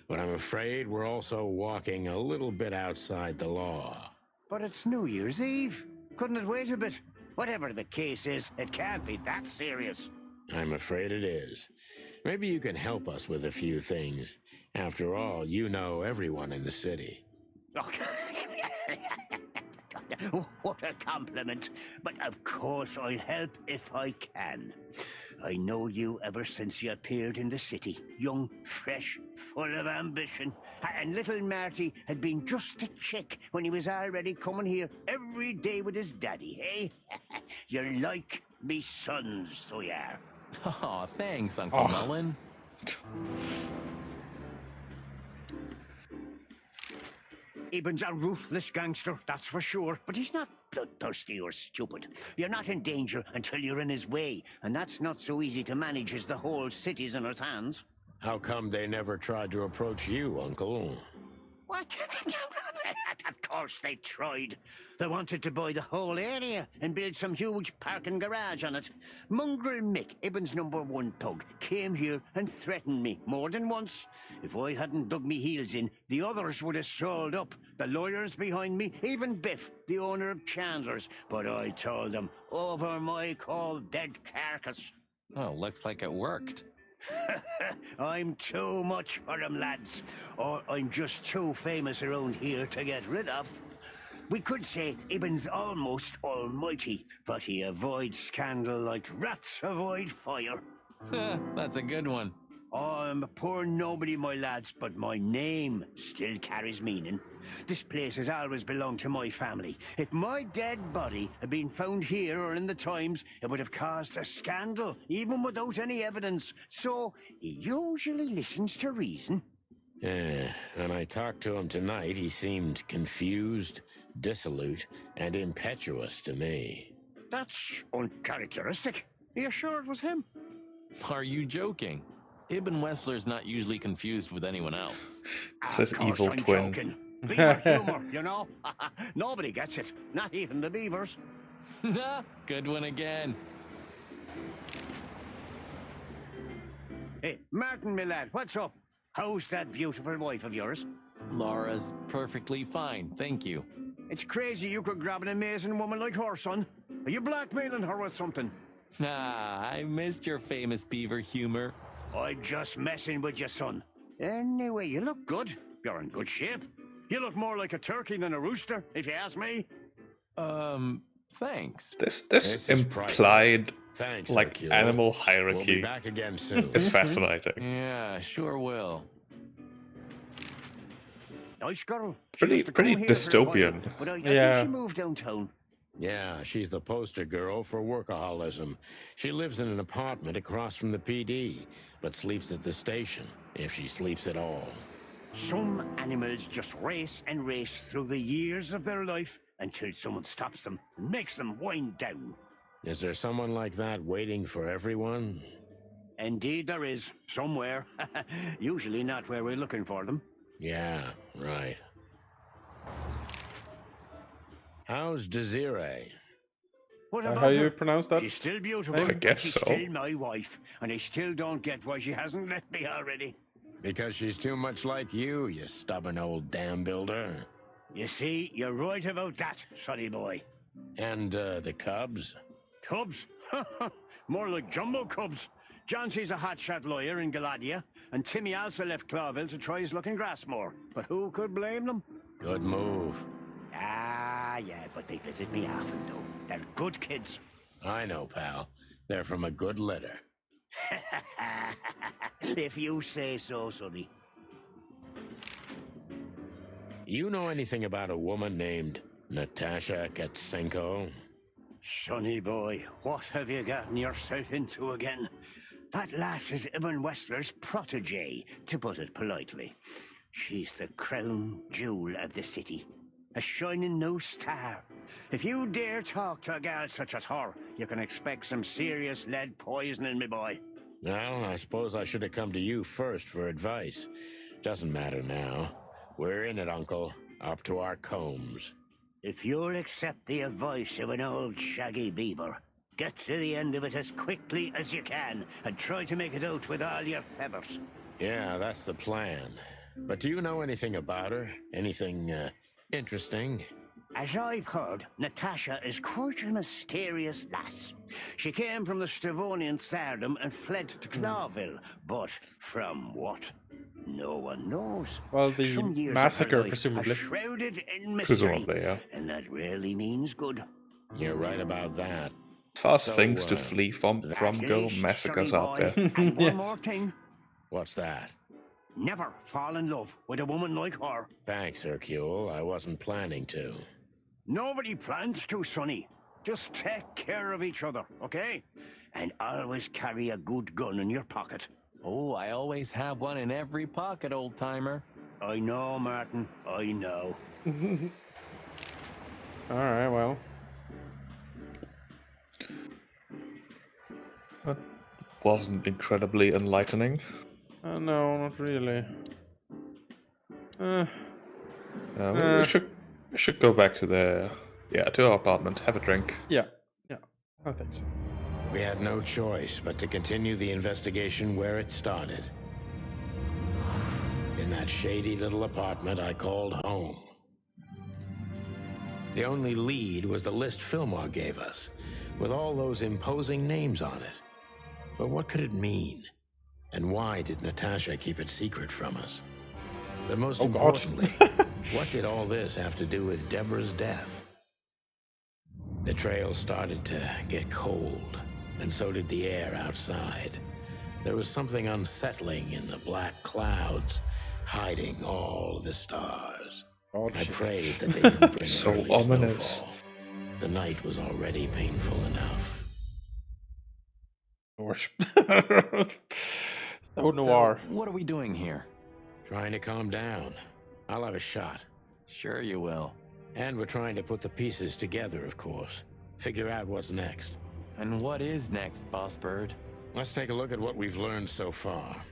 But I'm afraid we're also walking a little bit outside the law. But it's New Year's Eve. Couldn't it wait a bit? Whatever the case is, it can't be that serious. I'm afraid it is. Maybe you can help us with a few things. After all, you know everyone in the city. What a compliment. But of course I'll help if I can. I know you ever since you appeared in the city. Young, fresh, full of ambition. And little Marty had been just a chick when he was already coming here every day with his daddy, eh? You're like me sons, so you are. Oh, thanks, Uncle Mullen. Eben's a ruthless gangster, that's for sure. But he's not bloodthirsty or stupid. You're not in danger until you're in his way. And that's not so easy to manage as the whole city's in his hands. How come they never tried to approach you, Uncle? What? Of course they tried. They wanted to buy the whole area and build some huge parking garage on it. Mongrel Mick, Ibben's #1 pug, came here and threatened me more than once. If I hadn't dug me heels in, the others would have sold up. The lawyers behind me, even Biff, the owner of Chandler's. But I told them, over my cold dead carcass. Oh, looks like it worked. I'm too much for them, lads. Or I'm just too famous around here to get rid of. We could say Ibben's almost almighty, but he avoids scandal like rats avoid fire. That's a good one. I'm a poor nobody, my lads, but my name still carries meaning. This place has always belonged to my family. If my dead body had been found here or in the Times, it would have caused a scandal, even without any evidence. So, he usually listens to reason. When I talked to him tonight, he seemed confused, dissolute, and impetuous to me. That's uncharacteristic. Are you sure it was him? Are you joking? Ibn Wessler's not usually confused with anyone else. Says Of course evil I'm twin. joking. Beaver humor, you know? Nobody gets it. Not even the beavers. Good one again. Hey, Martin, my lad, what's up? How's that beautiful wife of yours? Laura's perfectly fine, thank you. It's crazy you could grab an amazing woman like her, son. Are you blackmailing her with something? I missed your famous beaver humor. I'm just messing with you, son. Anyway, you look good. You're in good shape. You look more like a turkey than a rooster, if you ask me. Thanks. This This is implied Thanks, like Hercule. animal We'll be hierarchy back again soon. is fascinating. Yeah, sure will. Nice girl. She Pretty used to come here for a dystopian. while, but I Yeah. think she moved downtown. Yeah, she's the poster girl for workaholism. She lives in an apartment across from the PD, but sleeps at the station, if she sleeps at all. Some animals just race and race through the years of their life until someone stops them and makes them wind down. Is there someone like that waiting for everyone? Indeed there is, somewhere. Usually not where we're looking for them. Yeah, right. How's Desiree? What How about you her? pronounce that? She's still beautiful, I guess but she's so. still my wife, and I still don't get why she hasn't left me already. Because she's too much like you stubborn old dam builder. You see, you're right about that, sonny boy. And, the cubs? Cubs? More like jumbo cubs. Johnson's a hotshot lawyer in Galadia, and Timmy also left Clawville to try his luck in Grassmore. But who could blame them? Good move. Ah, yeah, but they visit me often, though. They're good kids. I know, pal. They're from a good litter. If you say so, sonny. You know anything about a woman named Natasha Katsenko? Sonny boy, what have you gotten yourself into again? That lass is Ibn Wessler's protege, to put it politely. She's the crown jewel of the city. A shining new star. If you dare talk to a gal such as her, you can expect some serious lead poisoning, me boy. Well, I suppose I should have come to you first for advice. Doesn't matter now. We're in it, Uncle. Up to our combs. If you'll accept the advice of an old shaggy beaver, get to the end of it as quickly as you can and try to make it out with all your feathers. Yeah, that's the plan. But do you know anything about her? Anything, interesting? As I've heard, Natasha is quite a mysterious lass. She came from the Stavonian Tsardom and fled to Clawville, but from what? No one knows. Well, the Some years of her massacre, life are presumably. shrouded in mystery, Presumably, yeah. and that rarely means good. You're right about that. As far as So, things to flee from At go, least, massacres sonny out there. boy, and one Yes. more thing. What's that? Never fall in love with a woman like her. Thanks, Hercule. I wasn't planning to. Nobody plans to, sonny. Just take care of each other, okay? And always carry a good gun in your pocket. Oh, I always have one in every pocket, old timer. I know, Martin. I know. Alright, well. That wasn't incredibly enlightening. No, not really. We We should go back to to our apartment, have a drink. Yeah, I think so. We had no choice but to continue the investigation where it started. In that shady little apartment I called home. The only lead was the list Fillmore gave us, with all those imposing names on it. But what could it mean? And why did Natasha keep it secret from us? But most importantly, what did all this have to do with Deborah's death? The trail started to get cold, and so did the air outside. There was something unsettling in the black clouds, hiding all the stars. I prayed that they didn't bring So early ominous. snowfall. The night was already painful enough. So noir. So, what are we doing here? Trying to calm down. I'll have a shot. Sure you will. And we're trying to put the pieces together, of course. Figure out what's next. And what is next, Boss Bird? Let's take a look at what we've learned so far.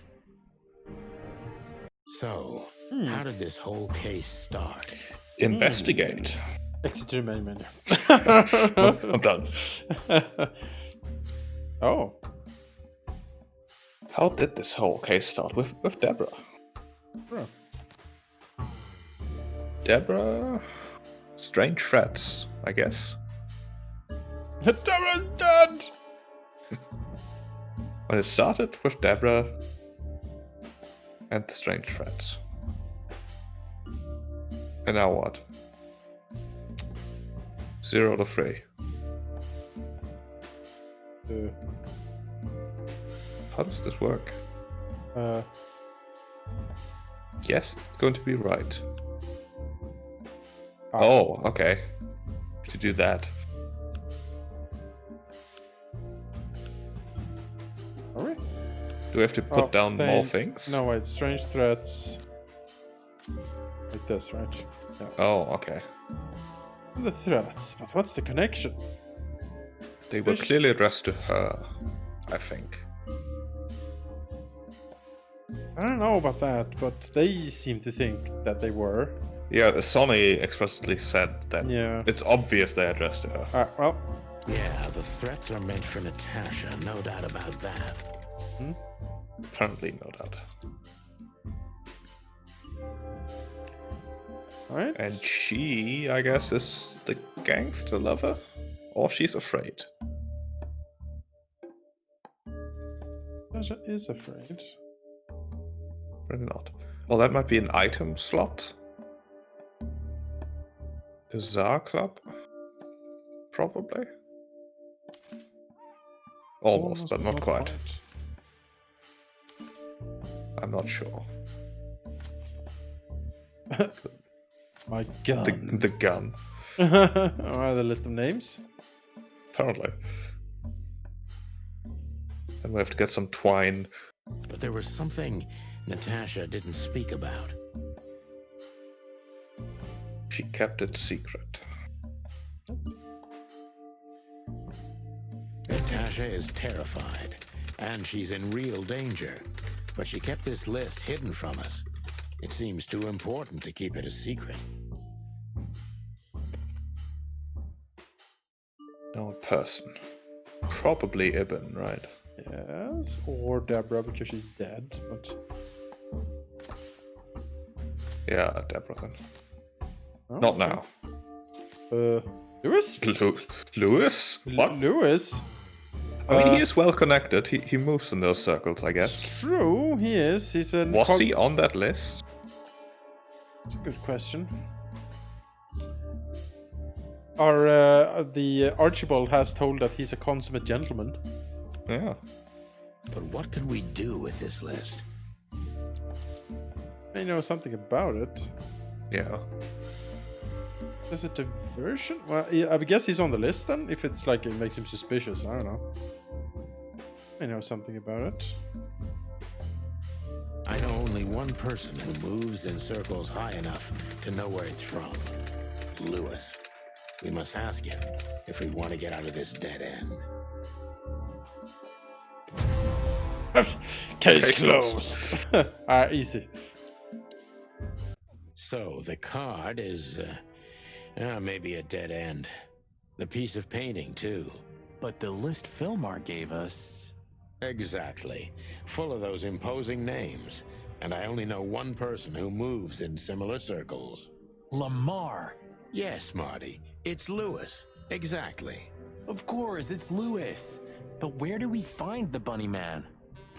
So, how did this whole case start? Investigate. Exit to the main menu. I'm done. Oh. How did this whole case start with Deborah? Deborah? Strange threats, I guess. Deborah's dead! Well, it started with Deborah and the strange threats. And now what? 0 to 3. How does this work? Yes, it's going to be right. Oh, okay. To do that. Are we? Do we have to put down more things? No, wait. Strange threats. Like this, right? Yeah. Oh, okay. The threats, but what's the connection? They were clearly addressed to her, I think. I don't know about that, but they seem to think that they were. Yeah, Sonny explicitly said that it's obvious they addressed to her. Alright, well. Yeah, the threats are meant for Natasha, no doubt about that. Apparently, no doubt. Alright. And she, I guess, is the gangster lover? Or she's afraid. Natasha is afraid. Really not. Well, that might be an item slot. The Tsar Club? Probably. Almost, but not quite. I'm not sure. My gun. The gun. Alright, the list of names. Apparently. And we have to get some twine. But there was something Natasha didn't speak about. She kept it secret. Natasha is terrified, and she's in real danger. But she kept this list hidden from us. It seems too important to keep it a secret. No person. Probably Ibn, right? Yes, or Deborah because she's dead, but... Yeah, Deborah then. Oh, Not okay. now. Lewis? Lewis? What? Lewis? I mean, he is well connected. He moves in those circles, I guess. True, he is. He's a... Was he on that list? That's a good question. The Archibald has told that he's a consummate gentleman. Yeah. But what could we do with this list? I know something about it. Yeah. Is it a version? Well, yeah, I guess he's on the list then, if it's like it makes him suspicious. I don't know. I know something about it. I know only one person who moves in circles high enough to know where it's from. Lewis. We must ask him if we want to get out of this dead end. Case closed. Alright, easy. So the card is Maybe a dead end. The piece of painting, too. But the list Filmar gave us... Exactly. Full of those imposing names. And I only know one person who moves in similar circles. Lamar! Yes, Marty. It's Lewis. Exactly. Of course, it's Lewis. But where do we find the Bunny Man?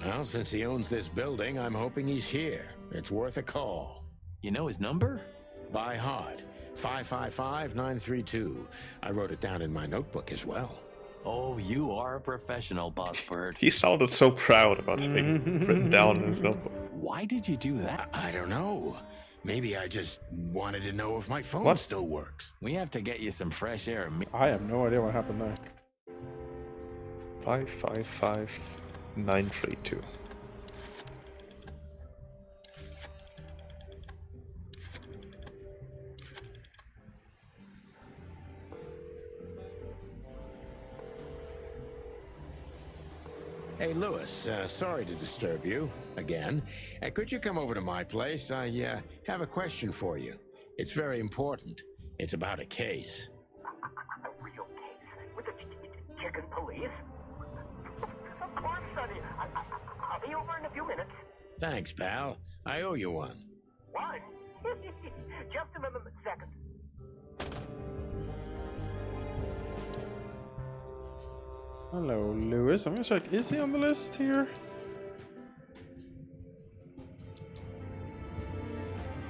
Well, since he owns this building, I'm hoping he's here. It's worth a call. You know his number? By heart. 555-932. I wrote it down in my notebook as well. Oh, you are a professional, Bossbird. He sounded so proud about having written down in his notebook. Why did you do that? I don't know. Maybe I just wanted to know if my phone still works. We have to get you some fresh air. I have no idea what happened there. 555-932. Hey, Lewis, sorry to disturb you again. Could you come over to my place? I have a question for you. It's very important. It's about a case. A real case? With the chicken police? Of course, Sonny. I'll be over in a few minutes. Thanks, pal. I owe you one. One? Just a second. Hello, Lewis. I'm gonna check. Is he on the list here?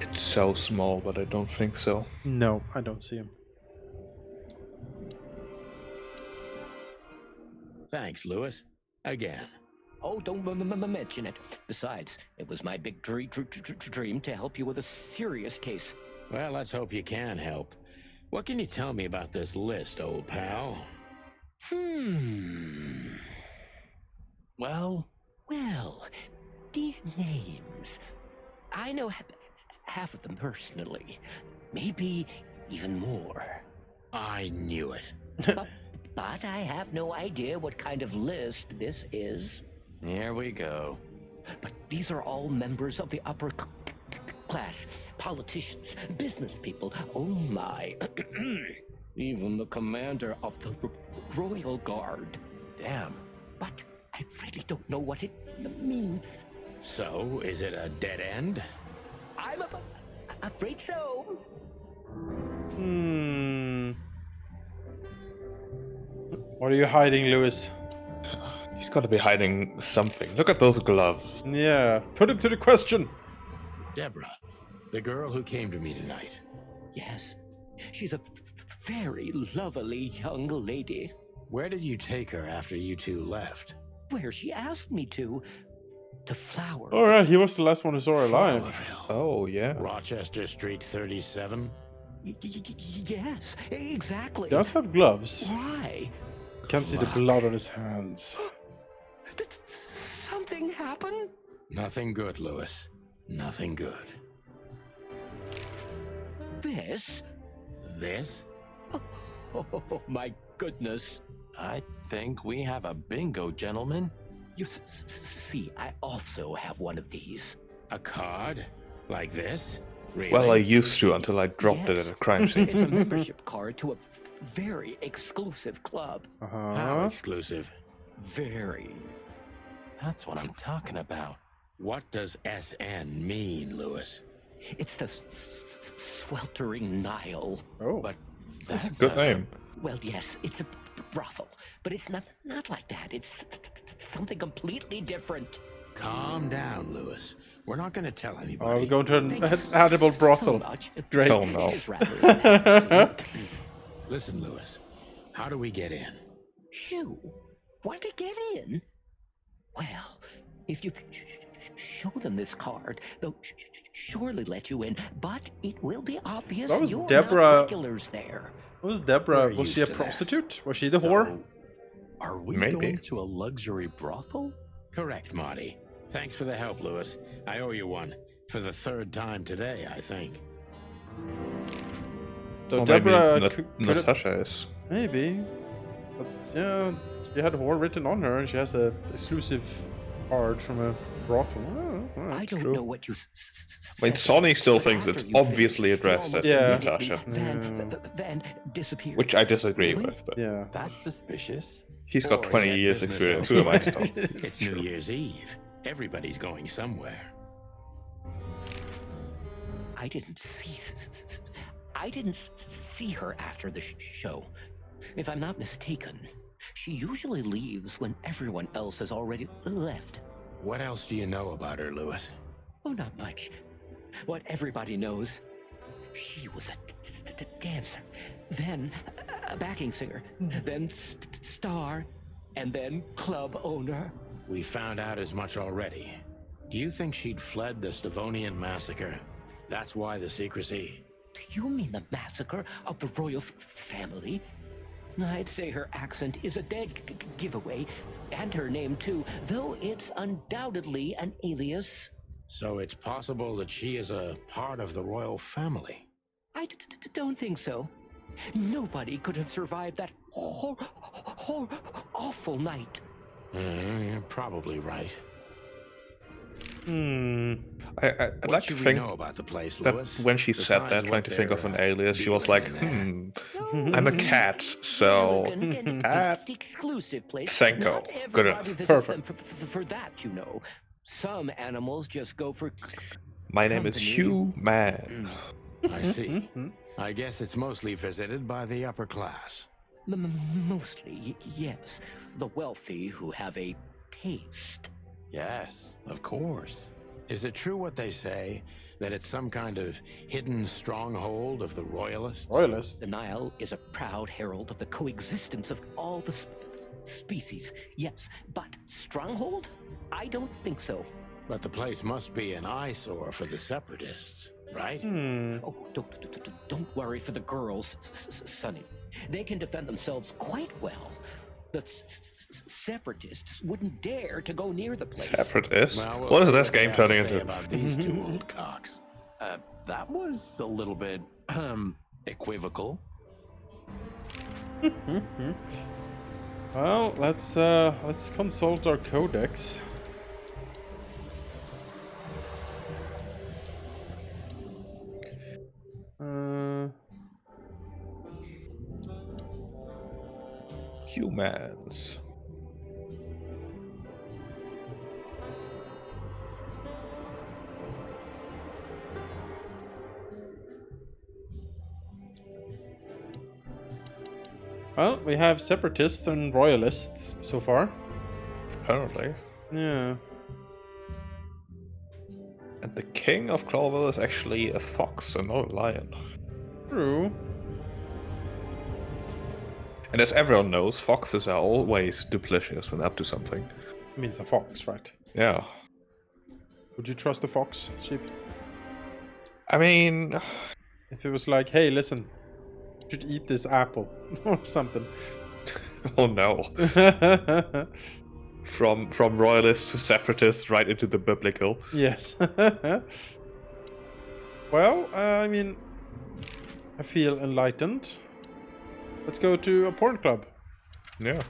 It's so small, but I don't think so. No, I don't see him. Thanks, Lewis. Again. Oh, don't mention it. Besides, it was my big dream to help you with a serious case. Well, let's hope you can help. What can you tell me about this list, old pal? Well, these names. I know half of them personally. Maybe even more. I knew it. But I have no idea what kind of list this is. Here we go. But these are all members of the upper class. Politicians, business people. Oh my. Even the commander of the Royal Guard. Damn. But I really don't know what it means. So, is it a dead end? I'm afraid so. What are you hiding, Lewis? He's got to be hiding something. Look at those gloves. Yeah, put him to the question. Deborah, the girl who came to me tonight. Yes, she's a very lovely young lady. Where did you take her after you two left? Where she asked me to. To Flower. All right, he was the last one who saw her alive. Flowerville. Oh, yeah. Rochester Street 37? Yes, exactly. He does have gloves. Why? Can't see the blood on his hands. Did something happen? Nothing good, Lewis. Nothing good. This? This? Oh, my goodness. I think we have a bingo, gentlemen. You see, I also have one of these. A card? Like this? Really? Well, I used to until I dropped it at a crime scene. It's a membership card to a very exclusive club. How exclusive? Very. That's what I'm talking about. What does SN mean, Lewis? It's the Sweltering Nile. Oh, But That's a good name. Well, yes, it's a brothel, but it's not like that. It's something completely different. Calm down, Lewis. We're not going to tell anybody. are we going to an edible brothel? So much. Great. Oh, no. It is rather embarrassing. Listen, Lewis. How do we get in? You want to get in? Well, if you show them this card, they'll surely let you in. But it will be obvious That was you're Deborah- not regulars there. What was Deborah? We're Was she a used to that. prostitute? Was she the whore? Are we Maybe. going to a luxury brothel? Correct, Marty. Thanks for the help, Lewis. I owe you one. For the third time today, I think. So Or Deborah maybe could Natasha is. maybe, but yeah, she had whore written on her, and she has a exclusive Card from a brothel. Oh, I don't true. know what you. I mean, Sonny still thinks it's obviously addressed at Yeah. Natasha, Van disappeared. which I disagree Really? with. But Yeah. That's suspicious. he's got Or 20 he had years business experience. Who am I to elsewhere. tell? It's New Year's Eve. Everybody's going somewhere. I didn't see her after the show. If I'm not mistaken, she usually leaves when everyone else has already left. What else do you know about her, Lewis? Oh, not much. What everybody knows, she was a dancer, then a backing singer, then star, and then club owner. We found out as much already. Do you think she'd fled the Stavonian massacre? That's why the secrecy. Do you mean the massacre of the royal family? I'd say her accent is a dead giveaway, and her name too, though it's undoubtedly an alias. So it's possible that she is a part of the royal family. I don't think so. Nobody could have survived that awful night. You're probably right. I'd What like to should we think know about the place, that Lewis? when she said Besides that, trying what to think of an they're, alias, she was like, doing in I'm a cat, so cat. Exclusive place. Senko. Not Good everybody enough. visits Perfect. them for that, you know. Some animals just go for. My name is company. Hugh Man. I see. I guess it's mostly visited by the upper class. Mostly, yes. The wealthy who have a taste. Yes, of course. Is it true what they say, that it's some kind of hidden stronghold of the royalists? Royalists. The Nile is a proud herald of the coexistence of all the species. Yes, but stronghold? I don't think so. But the place must be an eyesore for the separatists, right? Oh, don't worry for the girls, Sonny. They can defend themselves quite well. The separatists wouldn't dare to go near the place. Separatist? Well, What is see this they game have to turning say into? about these two old cocks. That was a little bit, equivocal. Well, let's consult our codex. Humans. Well, we have separatists and royalists so far. Apparently. Yeah. And the king of Crawlville is actually a fox and not a lion. True. And as everyone knows, foxes are always duplicitous when up to something. I mean, it's a fox, right? Yeah. Would you trust a fox, sheep? I mean, If it was like, hey, listen, you should eat this apple or something. oh no. From royalists to separatists right into the biblical. Yes. Well, I mean, I feel enlightened. Let's go to a porn club. Yeah.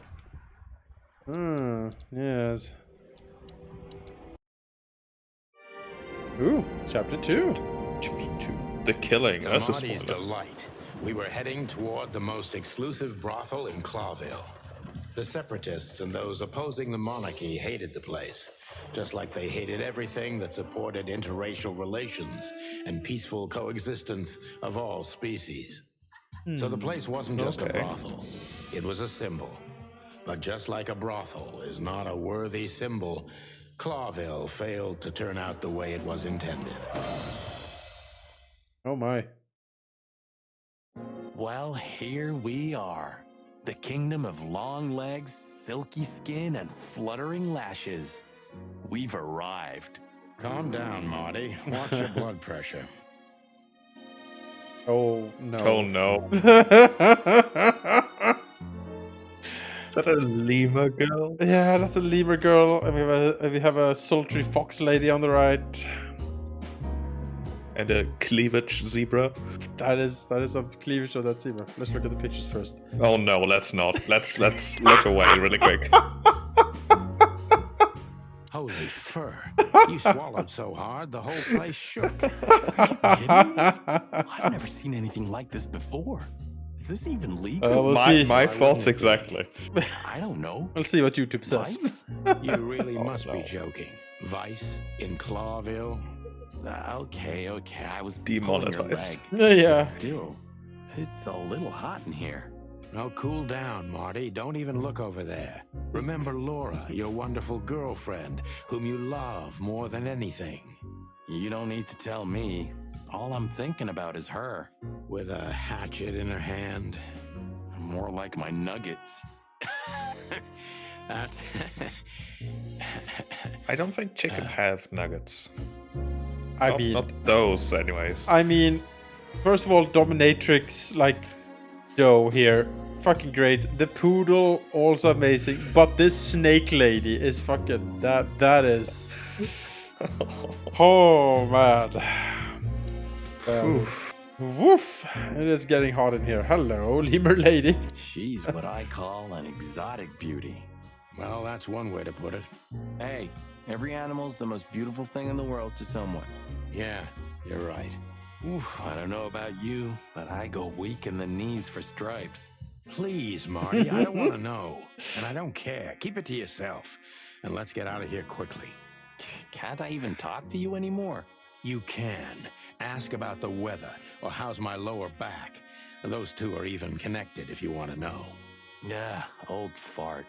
Yes. Ooh, chapter 2. The killing. To That's a Marty's spoiler. delight, we were heading toward the most exclusive brothel in Clawville. The separatists and those opposing the monarchy hated the place, just like they hated everything that supported interracial relations and peaceful coexistence of all species. So the place wasn't just a Okay. brothel, it was a symbol. But just like a brothel is not a worthy symbol, Clawville failed to turn out the way it was intended. Oh my. Well, here we are. The kingdom of long legs, silky skin, and fluttering lashes. We've arrived. Calm down, Marty. Watch your blood pressure. Oh no. Oh no. Is that a lemur girl? Yeah, that's a lemur girl, and we have a sultry fox lady on the right. And a cleavage zebra? That is a cleavage of that zebra. Let's look at the pictures first. Oh no, let's not. Let's look away really quick. Holy fur. You swallowed so hard, the whole place shook. Kidding me? I've never seen anything like this before. Is this even legal? We'll see. My Why thoughts wouldn't it be? exactly. I don't know. We'll see what YouTube says. Vice? You really Oh, must be no. joking. Vice in Clawville? Okay. I was Demonetized. pulling your leg. Yeah. But still, it's a little hot in here. Oh, cool down, Marty. Don't even look over there. Remember Laura, your wonderful girlfriend, whom you love more than anything. You don't need to tell me. All I'm thinking about is her. With a hatchet in her hand. More like my nuggets. That's... I don't think chicken have nuggets. I mean, not those, anyways. I mean, first of all, dominatrix like dough here, fucking great. The poodle also amazing, but this snake lady is fucking that is. Oh man. Oof. Woof! It is getting hot in here. Hello, lemur lady. She's what I call an exotic beauty. Well, that's one way to put it. Hey, every animal's the most beautiful thing in the world to someone. Yeah, you're right. Oof, I don't know about you, but I go weak in the knees for stripes. Please, Marty, I don't want to know. And I don't care. Keep it to yourself. And let's get out of here quickly. Can't I even talk to you anymore? You can. Ask about the weather, or how's my lower back. Those two are even connected if you want to know. Yeah, old fart.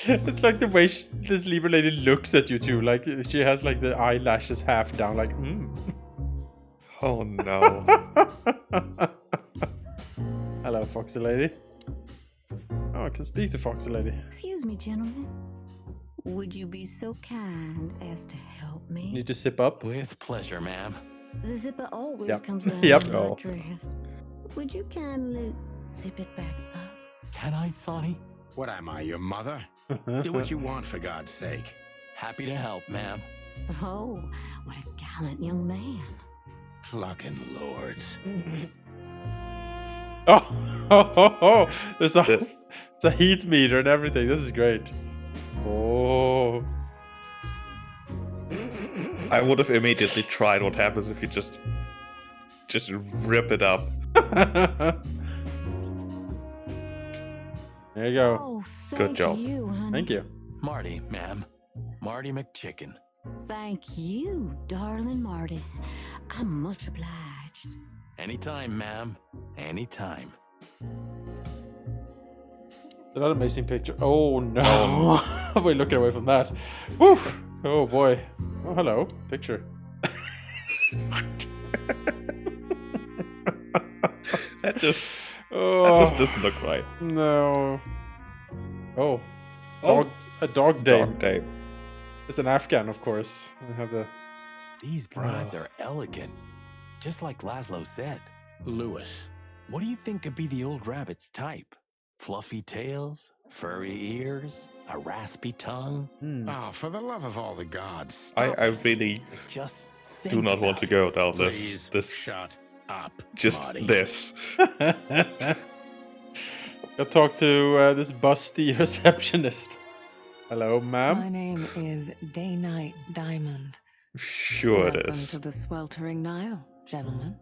It's like the way this lemur lady looks at you too. Like she has like the eyelashes half down. Like, Oh no. Hello, Foxy lady. Oh, I can speak to Foxy lady. Excuse me, gentlemen. Would you be so kind as to help me? Need to sip up. With pleasure, ma'am. The zipper always Yep. comes down Yep. to my Oh. dress. Would you kindly zip it back up? Can I, Sonny? What am I, your mother? Do what you want, for God's sake. Happy to help, ma'am. Oh, what a gallant young man. Clucking lords. Oh. There's it's a heat meter and everything. This is great. Oh. I would have immediately tried what happens if you just rip it up. There you go. Oh, Good thank job. you, honey. Thank you. Marty, ma'am. Marty McChicken. Thank you, darling Marty. I'm much obliged. Anytime, ma'am. Anytime. Another amazing picture. Oh no. We're looking away from that. Woo! Oh boy. Oh, hello. Picture. That just Oh, doesn't look right. no. Oh. Oh. A dog dame. Dog tape. It's an Afghan, of course. I have the. These brides are elegant. Just like Laszlo said. Lewis. What do you think could be the old rabbit's type? Fluffy tails? Furry ears? A raspy tongue? Oh, for the love of all the gods. I really Just do think not want to about go down Please this shut up, just Marty. this. Go talk to this busty receptionist. Hello, My ma'am. name is Day-Night Diamond. Sure it Welcome is. to the sweltering Nile, gentlemen.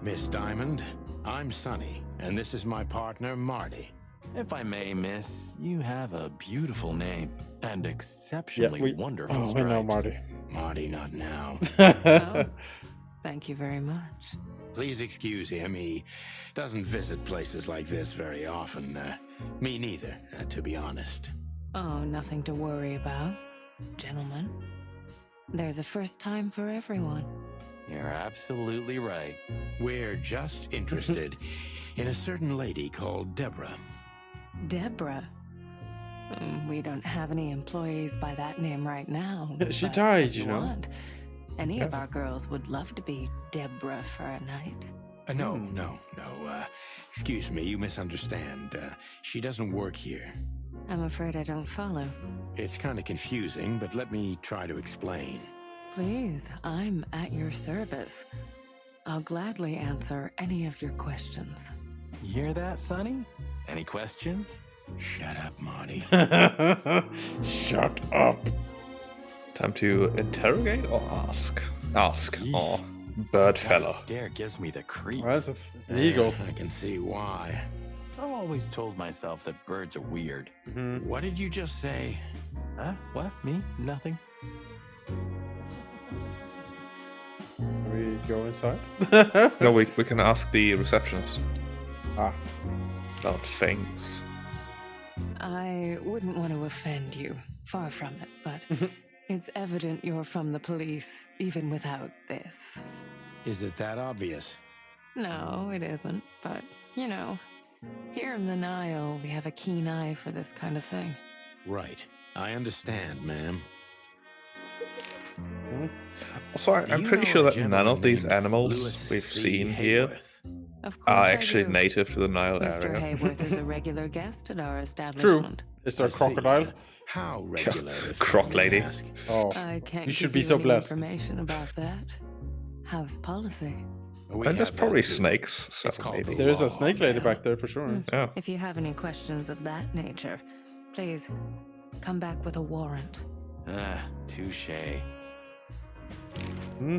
Miss Diamond, I'm Sonny, and this is my partner, Marty. If I may, miss, you have a beautiful name and exceptionally wonderful Oh, we know stripes. Marty. Marty, not now. Oh, thank you very much. Please excuse him. He doesn't visit places like this very often. Me neither, to be honest. Oh, nothing to worry about, gentlemen. There's a first time for everyone. You're absolutely right. We're just interested in a certain lady called Deborah. Deborah. We don't have any employees by that name right now. She but died, if you know. want, any of our girls would love to be Deborah for a night. No. Excuse me, you misunderstand. She doesn't work here. I'm afraid I don't follow. It's kind of confusing, but let me try to explain. Please, I'm at your service. I'll gladly answer any of your questions. You hear that, Sonny? Any questions? Shut up, Marty. Shut up. Time to interrogate or ask? Ask. Oh, bird That fella. stare gives me the creeps. Oh, it's an eagle. I can see why. I've always told myself that birds are weird. What did you just say? Huh? What? Me? Nothing. Can we go inside? No, we can ask the receptionist. Ah. About things. I wouldn't want to offend you. Far from it, but it's evident you're from the police, even without this. Is it that obvious? No, it isn't, but, you know, here in the Nile, we have a keen eye for this kind of thing. Right. I understand, ma'am. Also, I'm You pretty know sure a that none gentleman of these named animals Louis we've C. seen here Hayworth? Of course are I actually do. native to the Nile Mr. area. Hayworth is a regular guest at our True. establishment. Is there a I see. crocodile? How regular? if Croc I may lady. ask? Oh. I can't You should give be you so any blessed. information about that. House policy. We And there's have that probably too. snakes, so It's called maybe. the There is a law, snake lady ma'am. back there for sure. Yeah. If you have any questions of that nature, please come back with a warrant. Touche. Hmm.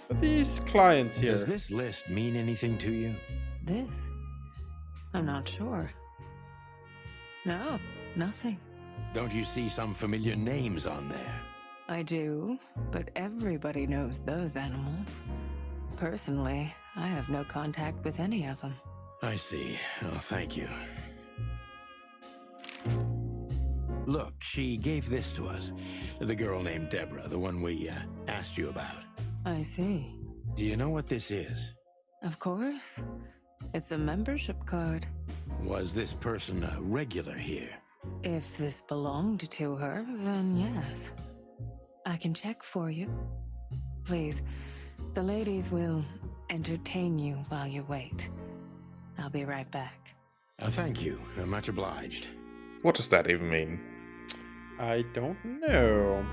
But these clients here. Does this list mean anything to you? This? I'm not sure. No, nothing. Don't you see some familiar names on there? I do, but everybody knows those animals. Personally, I have no contact with any of them. I see. Oh, thank you. Look, she gave this to us. The girl named Deborah, the one we asked you about. I see. Do you know what this is? Of course. It's a membership card. Was this person a regular here? If this belonged to her, then yes. I can check for you. Please, the ladies will entertain you while you wait. I'll be right back. Thank you. Much obliged. What does that even mean? I don't know.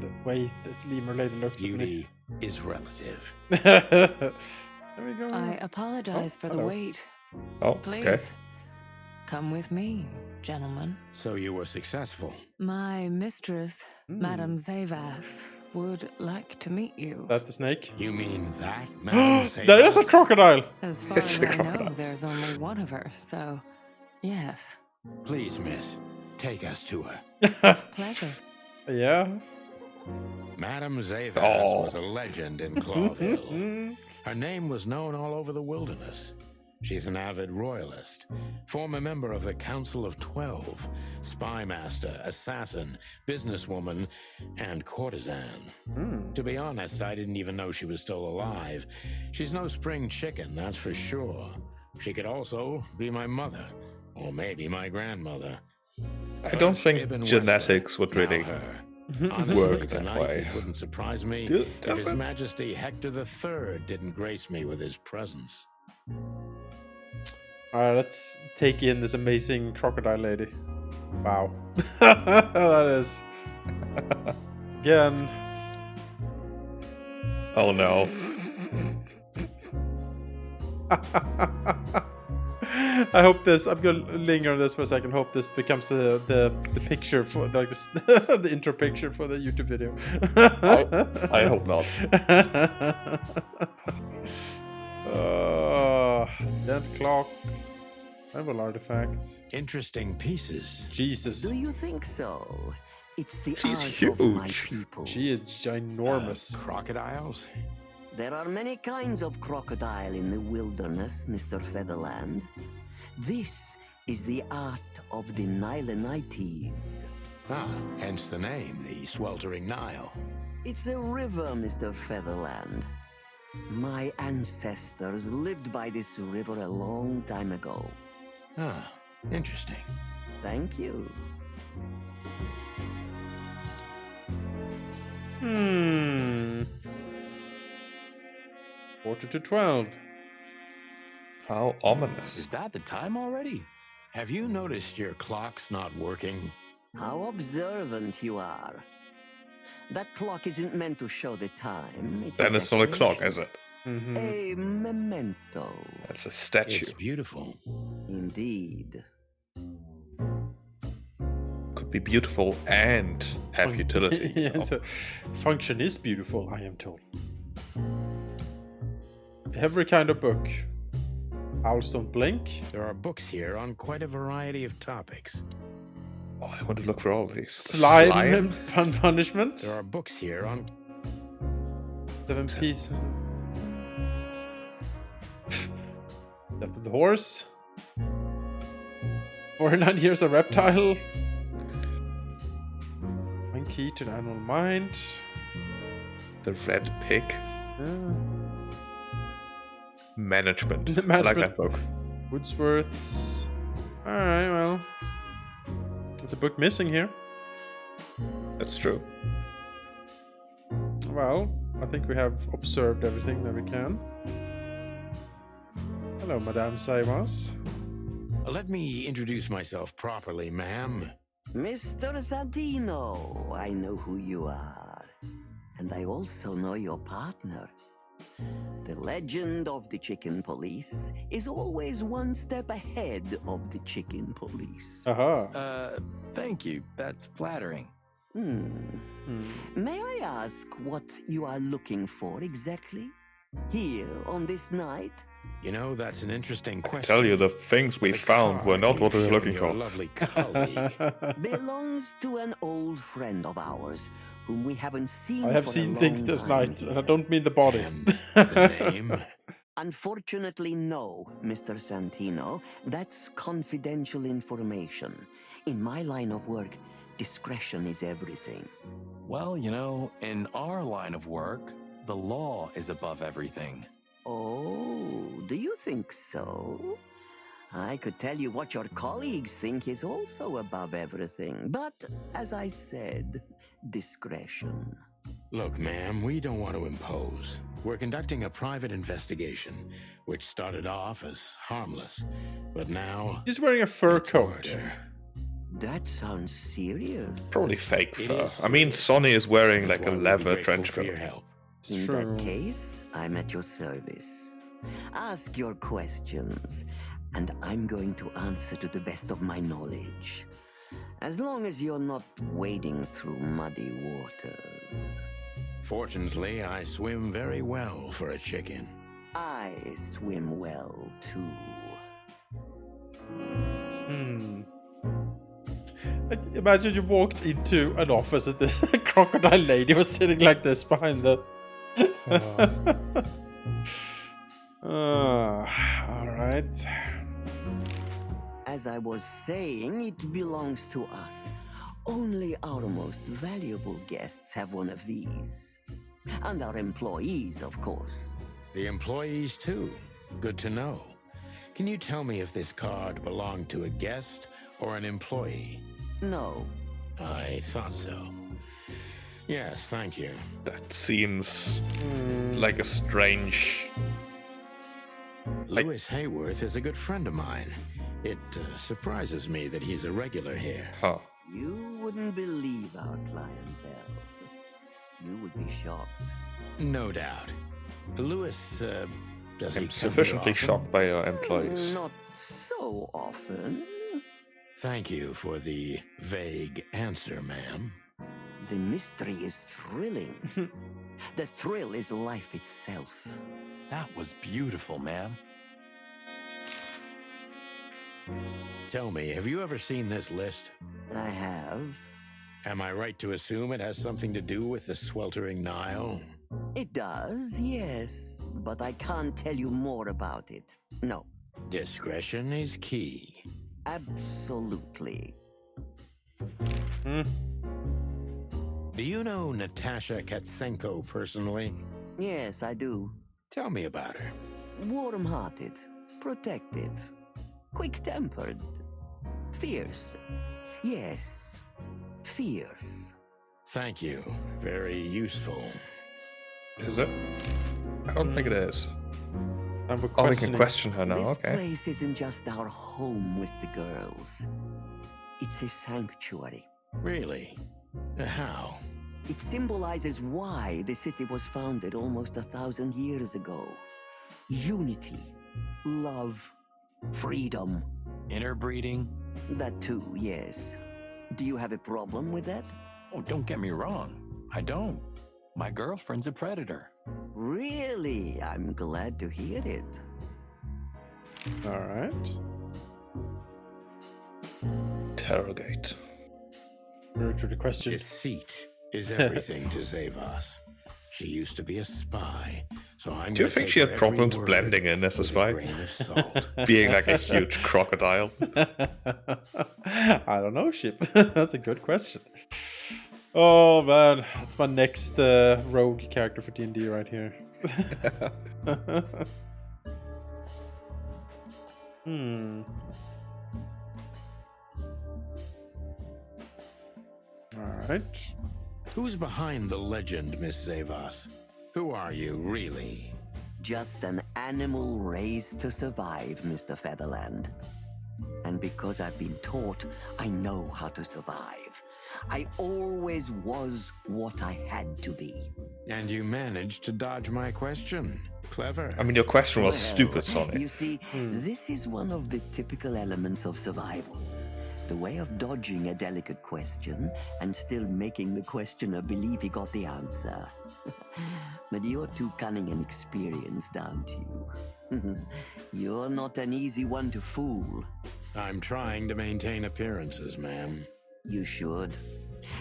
The way this lemur lady looks at me. Beauty is relative. There we go. I apologize for the hello. wait. Oh, Please, okay. come with me, gentlemen. So you were successful. My mistress, Madame Zavas, would like to meet you. That's a snake. You mean that, Madame There is a Zavas? crocodile. As far It's as a I know, crocodile. there's only one of her, so yes, Please, miss, take us to her. pleasure. Yeah. Madame Zavas Oh. was a legend in Clawville. Her name was known all over the wilderness. She's an avid royalist, former member of the Council of 12, spy master, assassin, businesswoman, and courtesan. To be honest, I didn't even know she was still alive. She's no spring chicken, that's for sure. She could also be my mother, or maybe my grandmother. I don't First think Ibn genetics Wessel, would now really her. work Honestly, that tonight way. it wouldn't surprise me Does if His it? Majesty Hector III didn't grace me with his presence. Alright, let's take in this amazing crocodile lady. Wow. That is. Again. Oh no. I hope this. I'm gonna linger on this for a second. Hope this becomes the picture for like this, the intro picture for the YouTube video. I hope not. Dead clock. Tribal artifacts. Interesting pieces. Jesus. Do you think so? It's the She's art of my huge. people. She is ginormous. Crocodiles? There are many kinds of crocodile in the wilderness, Mr. Featherland. This is the art of the Nilenites. Ah, hence the name, the sweltering Nile. It's a river, Mr. Featherland. My ancestors lived by this river a long time ago. Ah, interesting. Thank you. Quarter to 12. How ominous. Is that the time already? Have you noticed your clock's not working? How observant you are. That clock isn't meant to show the time. Then it's not a clock, is it? Mhm. A memento. That's a statue. It's beautiful. Indeed. Could be beautiful and have utility. you know? Yes, function is beautiful, I am told. Every kind of book. Owls don't blink. There are books here on quite a variety of topics. Oh, I want to look for all of these. Slime and punishment. There are books here on 7 pieces. Death of the horse. 49 years of reptile. One key to the animal mind. The red pig. Management. The I like management. that book. Woodsworth's. Alright, well. There's a book missing here. That's true. Well, I think we have observed everything that we can. Hello, Madame Saimas. Let me introduce myself properly, ma'am. Mr. Santino, I know who you are. And I also know your partner. The legend of the chicken police is always one step ahead of the chicken police. Aha. Thank you. That's flattering. May I ask what you are looking for exactly? Here on this night? You know, that's an interesting question. Tell you, the things we found were not what we were looking for. Lovely colleague. Belongs to an old friend of ours whom we haven't seen I have for seen a things long this time night, and I here. don't mean the body. And the name? Unfortunately, no, Mr. Santino. That's confidential information. In my line of work, discretion is everything. Well, you know, in our line of work, the law is above everything. Oh, do you think so? I could tell you what your colleagues think is also above everything. But, as I said, discretion. Look, ma'am, we don't want to impose. We're conducting a private investigation, which started off as harmless, but now... He's wearing a fur it's coat. murder. That sounds serious. Probably fake It fur. is I mean, serious. Sonny is wearing That's like a why we'd be leather grateful trench for coat. your help. In True. that case, I'm at your service. Ask your questions, and I'm going to answer to the best of my knowledge. As long as you're not wading through muddy waters. Fortunately, I swim very well for a chicken. I swim well, too. Imagine you walked into an office and this crocodile lady was sitting like this behind the... Alright. As I was saying, it belongs to us. Only our most valuable guests have one of these. And our employees, of course. The employees, too. Good to know. Can you tell me if this card belonged to a guest or an employee? No. I thought so. Yes, thank you. That seems like a strange... Lewis Hayworth is a good friend of mine. It surprises me that he's a regular here. Huh. You wouldn't believe our clientele. You would be shocked. No doubt. Lewis, does he I'm come sufficiently here often? shocked by your employees. Not so often. Thank you for the vague answer, ma'am. The mystery is thrilling. The thrill is life itself. That was beautiful, ma'am. Tell me, have you ever seen this list? I have. Am I right to assume it has something to do with the sweltering Nile? It does, yes. But I can't tell you more about it. No. Discretion is key. Absolutely. Do you know Natasha Katsenko personally? Yes, I do. Tell me about her. Warm-hearted, protective, quick-tempered, fierce. Yes, fierce. Thank you. Very useful. Is it? I don't think it is. I'm Oh, we can question her now, This okay. place isn't just our home with the girls. It's a sanctuary. Really? How? It symbolizes why the city was founded almost 1,000 years ago. Unity, love, freedom. Interbreeding? That too, yes. Do you have a problem with that? Oh, don't get me wrong. I don't. My girlfriend's a predator. Really? I'm glad to hear it. All right. Interrogate. Nurture the question. Deceit is everything to Zavos. She used to be a spy, so I'm. Do you think she had problems blending in as a spy? Being like a huge crocodile? I don't know, Ship. That's a good question. Oh man, that's my next rogue character for D&D right here. Alright. Who's behind the legend, Miss Zavos? Who are you, really? Just an animal raised to survive, Mr. Featherland. And because I've been taught, I know how to survive. I always was what I had to be. And you managed to dodge my question. Clever. I mean, your question was stupid, Sonny. You see, this is one of the typical elements of survival. The way of dodging a delicate question and still making the questioner believe he got the answer. But you're too cunning and experienced, aren't you? You're not an easy one to fool. I'm trying to maintain appearances, ma'am. You should.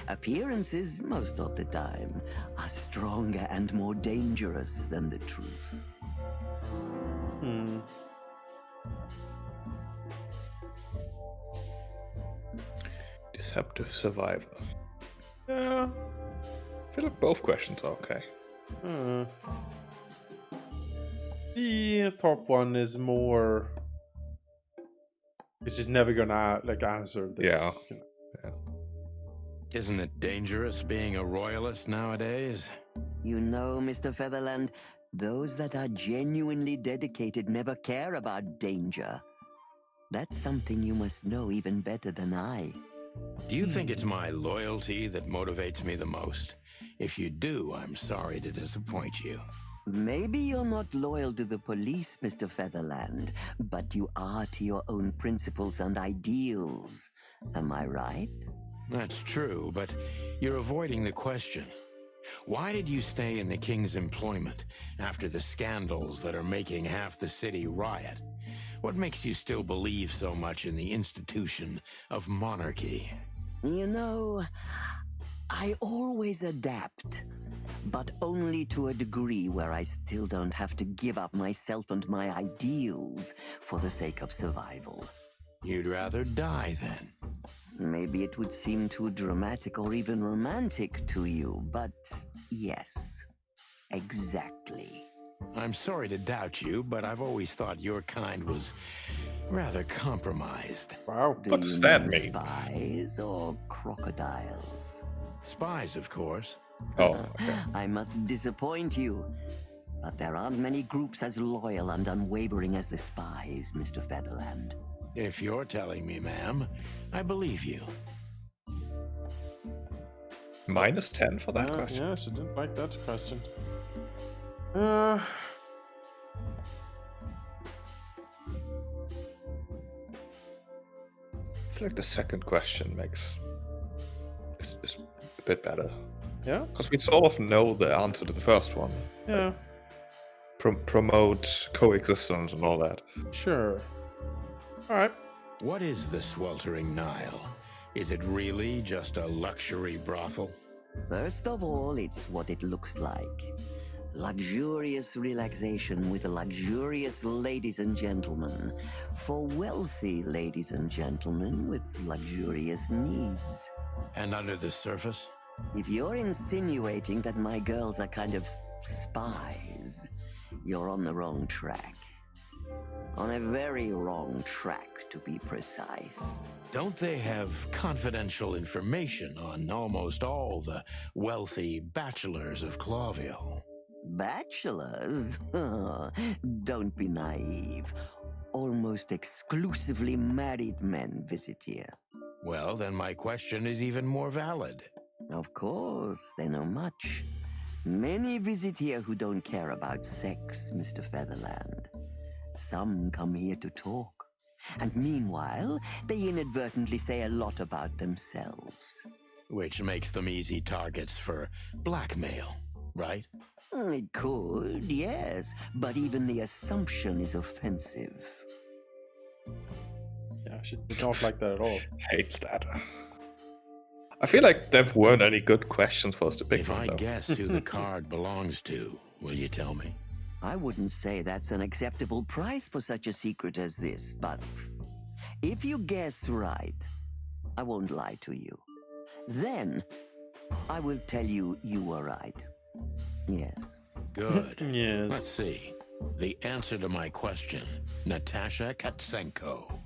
Appearances, most of the time, are stronger and more dangerous than the truth. Deceptive survivor. Yeah. I feel like both questions are okay. The top one is more. It's just never gonna answer this. Yeah. Isn't it dangerous being a royalist nowadays? You know, Mr. Featherland, those that are genuinely dedicated never care about danger. That's something you must know even better than I. Do you think it's my loyalty that motivates me the most? If you do, I'm sorry to disappoint you. Maybe you're not loyal to the police, Mr. Featherland, but you are to your own principles and ideals. Am I right? That's true, but you're avoiding the question. Why did you stay in the king's employment after the scandals that are making half the city riot? What makes you still believe so much in the institution of monarchy? You know, I always adapt, but only to a degree where I still don't have to give up myself and my ideals for the sake of survival. You'd rather die then? Maybe it would seem too dramatic or even romantic to you, but yes, exactly. I'm sorry to doubt you, but I've always thought your kind was rather compromised. Wow, what does that mean? Spies or crocodiles? Spies, of course. Oh, okay. I must disappoint you, but there aren't many groups as loyal and unwavering as the spies, Mr. Featherland. If you're telling me, ma'am, I believe you. -10 for that question. Yeah, she didn't like that question. I feel like the second question is a bit better. Yeah? Because we sort of know the answer to the first one. Yeah. Promote coexistence and all that. Sure. Alright. What is the sweltering Nile? Is it really just a luxury brothel? First of all, it's what it looks like. Luxurious relaxation with luxurious ladies and gentlemen. For wealthy ladies and gentlemen with luxurious needs. And under the surface? If you're insinuating that my girls are kind of spies, you're on the wrong track. On a very wrong track, to be precise. Don't they have confidential information on almost all the wealthy bachelors of Clawville? Bachelors? Don't be naive. Almost exclusively married men visit here. Well, then my question is even more valid. Of course, they know much. Many visit here who don't care about sex, Mr. Featherland. Some come here to talk. And meanwhile, they inadvertently say a lot about themselves. Which makes them easy targets for blackmail, right? It could, yes, but even the assumption is offensive. Yeah, she did not like that at all. Hates that. I feel like there weren't any good questions for us to pick If from, I though. guess who the card belongs to, will you tell me? I wouldn't say that's an acceptable price for such a secret as this, but if you guess right, I won't lie to you. Then, I will tell you you were right. Yes. Good. Yes. Let's see. The answer to my question, Natasha Katsenko.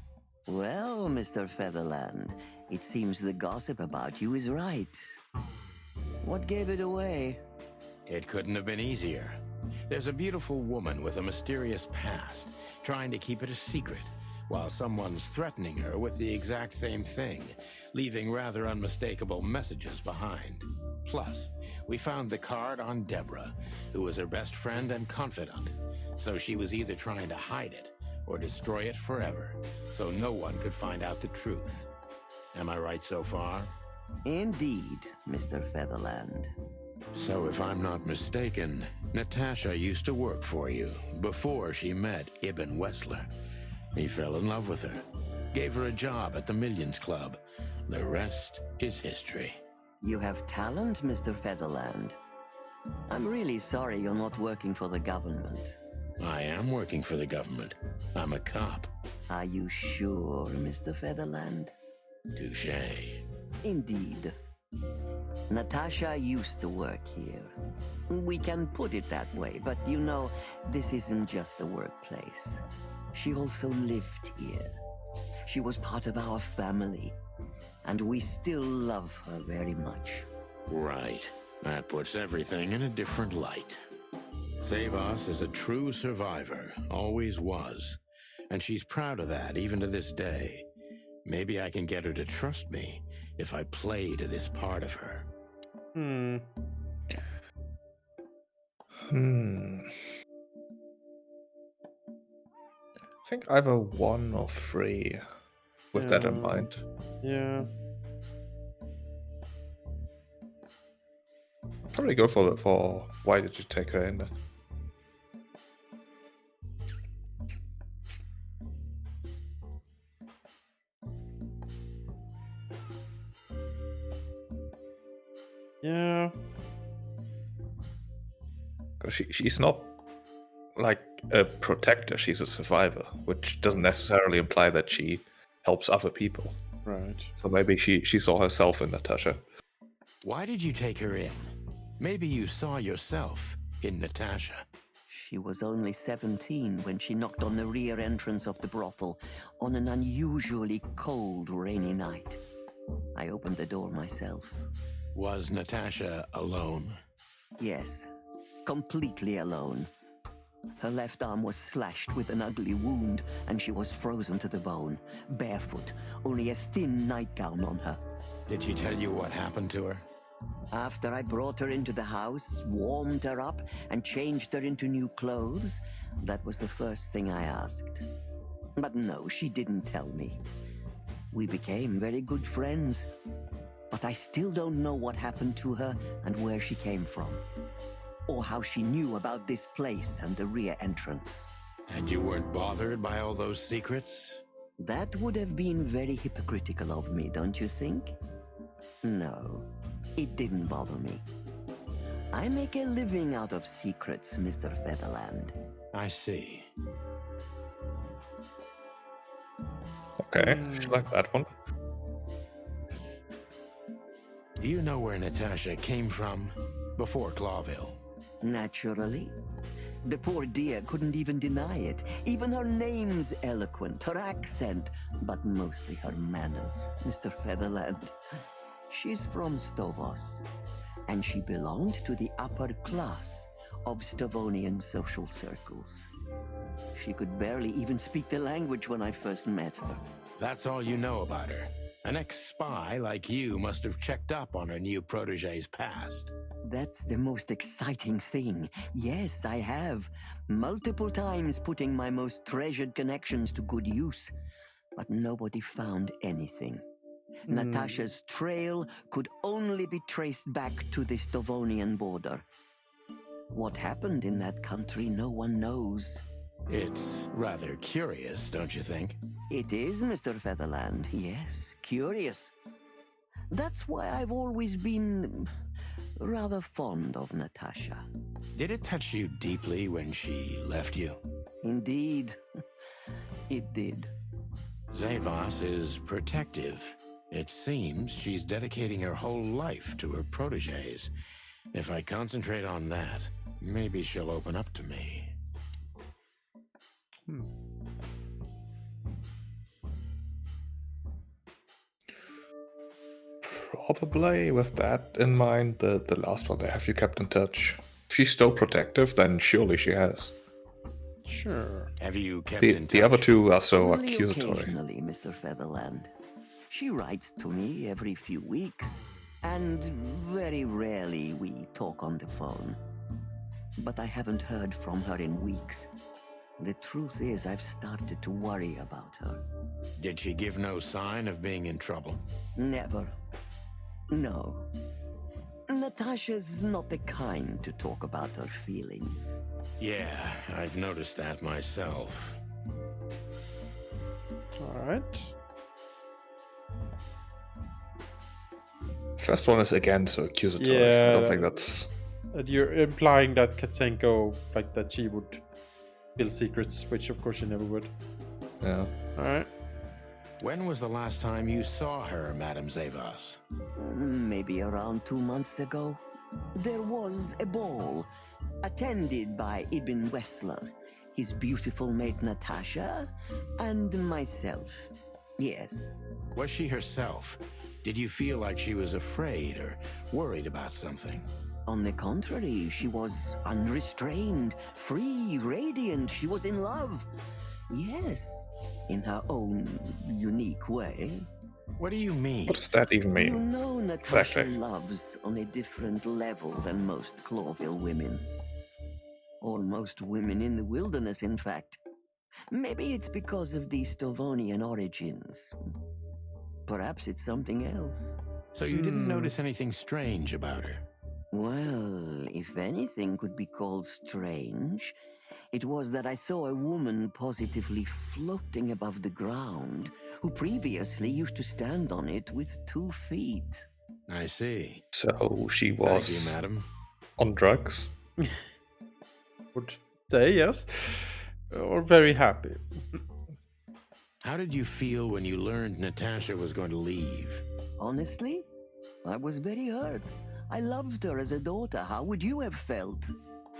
Well, Mr. Featherland, it seems the gossip about you is right. What gave it away? It couldn't have been easier. There's a beautiful woman with a mysterious past, trying to keep it a secret, while someone's threatening her with the exact same thing, leaving rather unmistakable messages behind. Plus, we found the card on Deborah, who was her best friend and confidant, so she was either trying to hide it or destroy it forever, so no one could find out the truth. Am I right so far? Indeed, Mr. Featherland. So if I'm not mistaken, Natasha used to work for you before she met Ibn Wessler. He fell in love with her, gave her a job at the Millions Club. The rest is history. You have talent, Mr. Featherland. I'm really sorry you're not working for the government. I am working for the government. I'm a cop. Are you sure, Mr. Featherland? Touché. Indeed. Natasha used to work here. We can put it that way, but you know, this isn't just a workplace. She also lived here. She was part of our family, and we still love her very much. Right. That puts everything in a different light. Savas is a true survivor, always was. And she's proud of that, even to this day. Maybe I can get her to trust me if I play to this part of her. I think either 1 or 3 with that in mind. Yeah. Probably go for why did you take her in there? Yeah. Because she's not like a protector, she's a survivor, which doesn't necessarily imply that she helps other people. Right. So maybe she saw herself in Natasha. Why did you take her in? Maybe you saw yourself in Natasha. She was only 17 when she knocked on the rear entrance of the brothel on an unusually cold, rainy night. I opened the door myself. Was Natasha alone? Yes, completely alone. Her left arm was slashed with an ugly wound, and she was frozen to the bone, barefoot, only a thin nightgown on her. Did she tell you what happened to her? After I brought her into the house, warmed her up, and changed her into new clothes, that was the first thing I asked. But no, she didn't tell me. We became very good friends, but I still don't know what happened to her and where she came from, or how she knew about this place and the rear entrance. And you weren't bothered by all those secrets? That would have been very hypocritical of me, don't you think? No, it didn't bother me. I make a living out of secrets, Mr. Featherland. I see. Okay, she liked that one. Do you know where Natasha came from before Clawville? Naturally. The poor dear couldn't even deny it. Even her name's eloquent, her accent, but mostly her manners, Mr. Featherland. She's from Stovos, and she belonged to the upper class of Stavonian social circles. She could barely even speak the language when I first met her. That's all you know about her? An ex-spy like you must have checked up on her new protege's past. That's the most exciting thing. Yes, I have. Multiple times putting my most treasured connections to good use. But nobody found anything. Natasha's trail could only be traced back to the Stovonian border. What happened in that country, no one knows. It's rather curious, don't you think? It is, Mr. Featherland. Yes, curious. That's why I've always been rather fond of Natasha. Did it touch you deeply when she left you? Indeed, it did. Zavas is protective. It seems she's dedicating her whole life to her proteges. If I concentrate on that, maybe she'll open up to me. Probably with that in mind, the last one there, have you kept in touch? If she's still protective, then surely she has. Sure. Have you kept in touch? The other two are so Only accusatory. occasionally, Mr. Featherland. She writes to me every few weeks, and very rarely we talk on the phone. But I haven't heard from her in weeks. The truth is, I've started to worry about her. Did she give no sign of being in trouble? Never. No. Natasha's not the kind to talk about her feelings. Yeah, I've noticed that myself. Alright. First one is again so accusatory. Yeah, I don't think that's... And you're implying that Katsenko, like that she would spill secrets, which of course she never would. Yeah. Alright. When was the last time you saw her, Madame Zavas? Maybe around 2 months ago. There was a ball, attended by Ibn Wessler, his beautiful mate Natasha, and myself. Yes. Was she herself? Did you feel like she was afraid or worried about something? On the contrary, she was unrestrained, free, radiant. She was in love. Yes, in her own unique way. What do you mean? What does that even mean? You know Natasha Exactly. loves on a different level than most Clawville women. Or most women in the wilderness, in fact. Maybe it's because of the Stovonian origins. Perhaps it's something else. So you didn't notice anything strange about her? Well, if anything could be called strange, it was that I saw a woman positively floating above the ground, who previously used to stand on it with 2 feet. I see. So she Thank was you, madam. on drugs? Would say yes. Or very happy. How did you feel when you learned Natasha was going to leave? Honestly, I was very hurt. I loved her as a daughter. How would you have felt?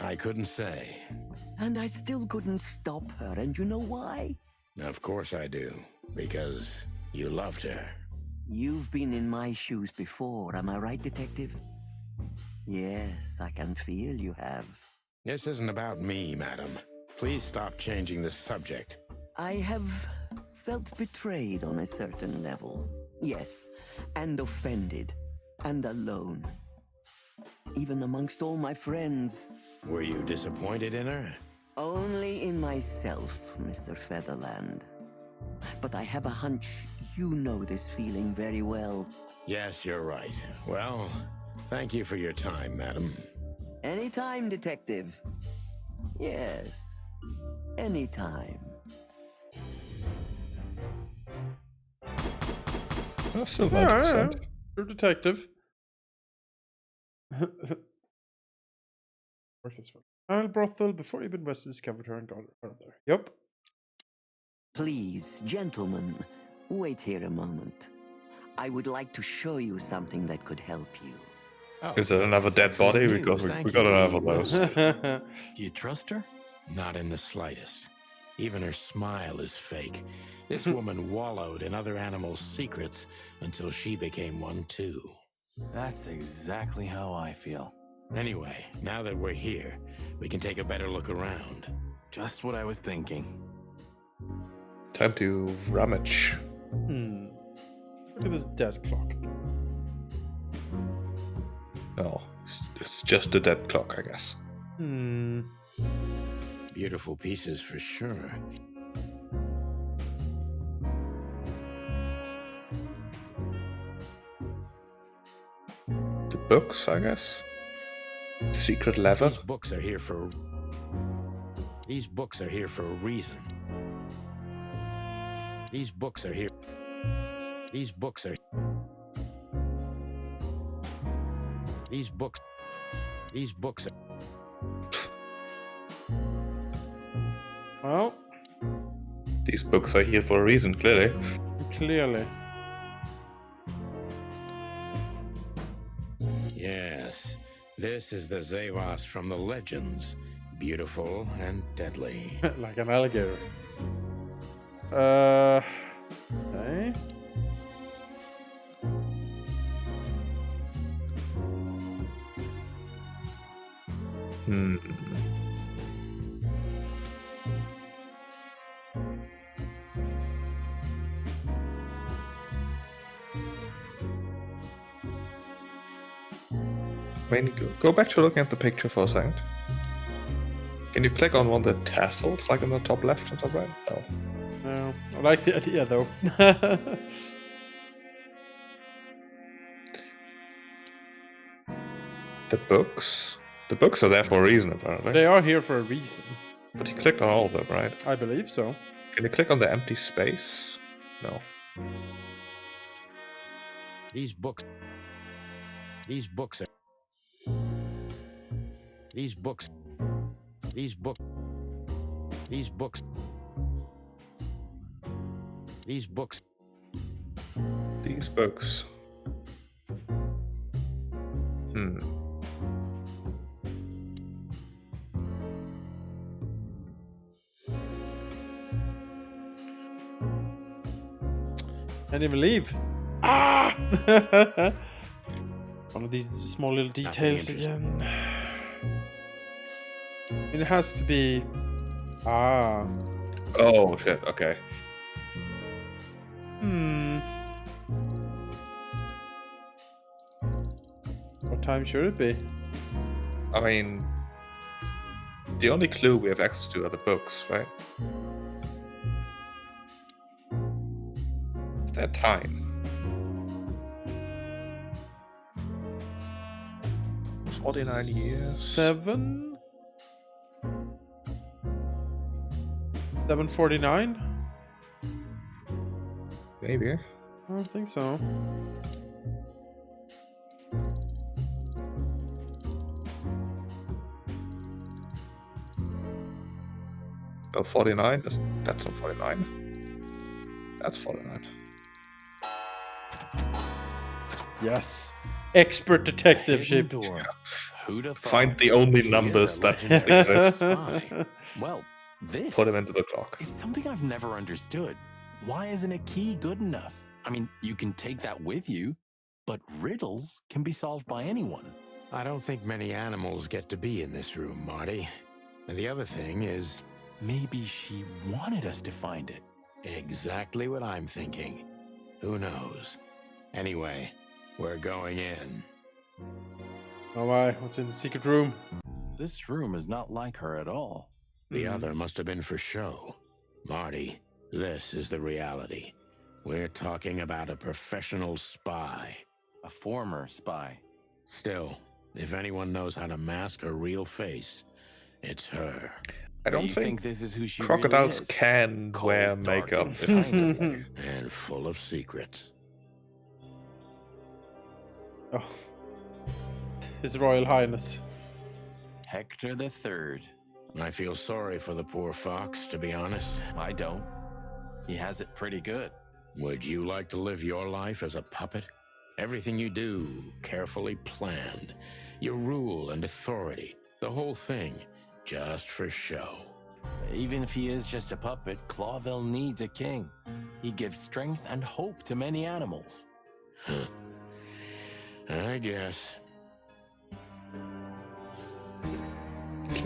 I couldn't say. And I still couldn't stop her, and you know why? Of course I do. Because you loved her. You've been in my shoes before, am I right, Detective? Yes, I can feel you have. This isn't about me, madam. Please stop changing the subject. I have felt betrayed on a certain level. Yes, and offended, and alone. Even amongst all my friends. Were you disappointed in her? Only in myself, Mr. Featherland. But I have a hunch you know this feeling very well. Yes, you're right. Well, thank you for your time, madam. Anytime, Detective. Yes, anytime. That's still 90%. Yeah. You're a detective. Work this one. Rahal brothel before Ibn West discovered her and got her there. Yep. Please, gentlemen, wait here a moment. I would like to show you something that could help you. Oh, Is it another dead excellent body? news, Because we thank got you. enough of those. Do you trust her? Not in the slightest. Even her smile is fake. This woman wallowed in other animals' secrets until she became one too. That's exactly how I feel. Anyway, now that we're here, we can take a better look around. Just what I was thinking. Time to rummage. Look at this dead clock. No, it's just a dead clock, I guess. Beautiful pieces for sure. The books, I guess. Secret lever. These books are here for. These books are here for a reason. These books are here. These books are. These books. These books are. Well, these books are here for a reason, clearly. Clearly. Yes, this is the Zavas from the legends. Beautiful and deadly. Like an alligator. Okay. I mean, go back to looking at the picture for a second. Can you click on one of the tassels, like on the top left and top right? No. No. I like the idea, though. The books? The books are there for a reason, apparently. They are here for a reason. But you clicked on all of them, right? I believe so. Can you click on the empty space? No. These books. These books are. These books. These books. These books. These books. These books. Can't even leave. Ah! One of these small little details again. It has to be. Ah. Oh shit, okay. What time should it be? I mean, the only clue we have access to are the books, right? Is that time? 49 years. 7:49? Maybe. I don't think so. Oh, 49? That's not 49. That's 49. Yes. Expert detectiveship. Find the only numbers that exist. Well, this Put them into the clock. is something I've never understood. Why isn't a key good enough? I mean, you can take that with you, but riddles can be solved by anyone. I don't think many animals get to be in this room, Marty. And the other thing is... Maybe she wanted us to find it. Exactly what I'm thinking. Who knows? Anyway, we're going in. Oh my, what's in the secret room? This room is not like her at all. The other must have been for show. Marty, this is the reality. We're talking about a professional spy. A former spy. Still, if anyone knows how to mask her real face, it's her. I don't You think this is who she crocodiles really is? can Cold, wear dark, makeup. and kind of like- And full of secrets. Oh. His Royal Highness. Hector the Third. I feel sorry for the poor fox, to be honest. I don't. He has it pretty good. Would you like to live your life as a puppet? Everything you do, carefully planned. Your rule and authority, the whole thing, just for show. Even if he is just a puppet, Clawville needs a king. He gives strength and hope to many animals. I guess.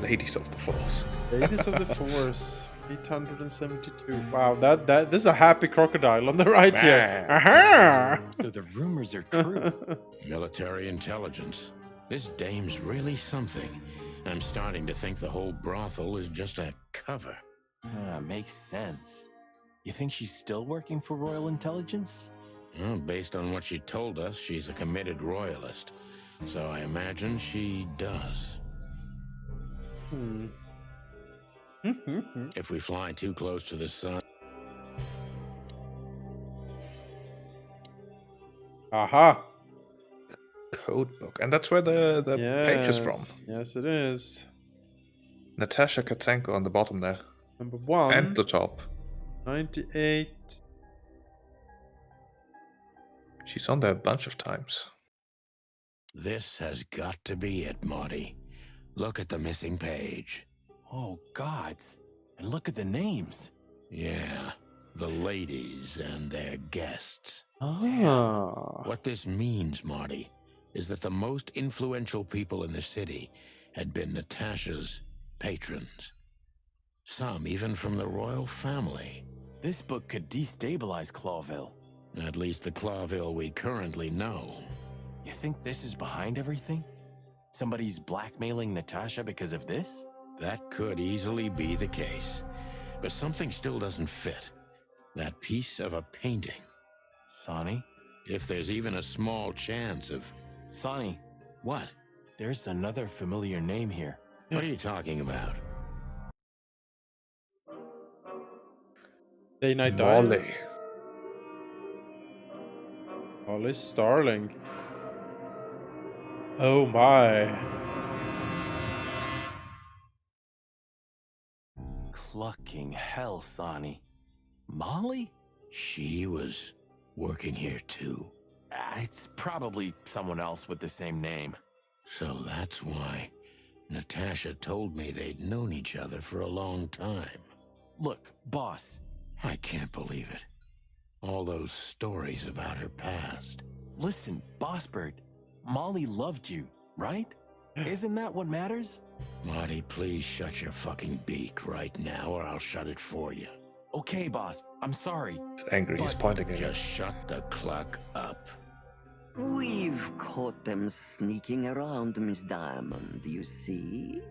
Ladies of the Force. Ladies of the Force, 872. Wow, this is a happy crocodile on the right here. Aha! So the rumors are true. Military intelligence. This dame's really something. I'm starting to think the whole brothel is just a cover. Makes sense. You think she's still working for Royal Intelligence? Well, based on what she told us, she's a committed royalist. So I imagine she does. If we fly too close to the sun... Aha! Code book. And that's where the page is from. Yes, it is. Natasha Katzenko on the bottom there. Number 1. And the top. 98. She's on there a bunch of times. This has got to be it, Marty. Look at the missing page. Oh, gods. And look at the names. Yeah, the ladies and their guests. Ah. What this means, Marty, is that the most influential people in the city had been Natasha's patrons. Some even from the royal family. This book could destabilize Clawville. At least the Clawville we currently know. You think this is behind everything? Somebody's blackmailing Natasha because of this? That could easily be the case. But something still doesn't fit. That piece of a painting. Sonny? If there's even a small chance of... Sonny. What? There's another familiar name here. What are you talking about? Day Night Molly. Diary. Molly Starling. Oh my. Clucking hell, Sonny. Molly? She was working here too. It's probably someone else with the same name. So that's why Natasha told me they'd known each other for a long time. Look, boss. I can't believe it. All those stories about her past. Listen, Bossbird. Molly loved you, right? Isn't that what matters? Marty, please shut your fucking beak right now or I'll shut it for you. Okay, boss. I'm sorry. He's angry. He's pointing at Just shut the cluck up. We've caught them sneaking around, Miss Diamond, you see?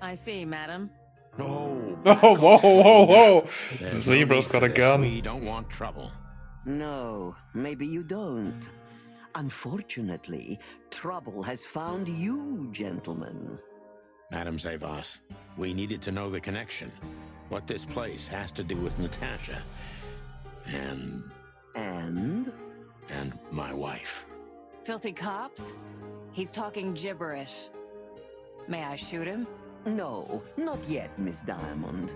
I see, madam. No. Oh, whoa. There's Zebra's no got need a for this. gun. We don't want trouble. No, maybe you don't. Unfortunately, trouble has found you, gentlemen. Madam Zavas, we needed to know the connection. What this place has to do with Natasha. And my wife. Filthy cops? He's talking gibberish. May I shoot him? No, not yet, Miss Diamond.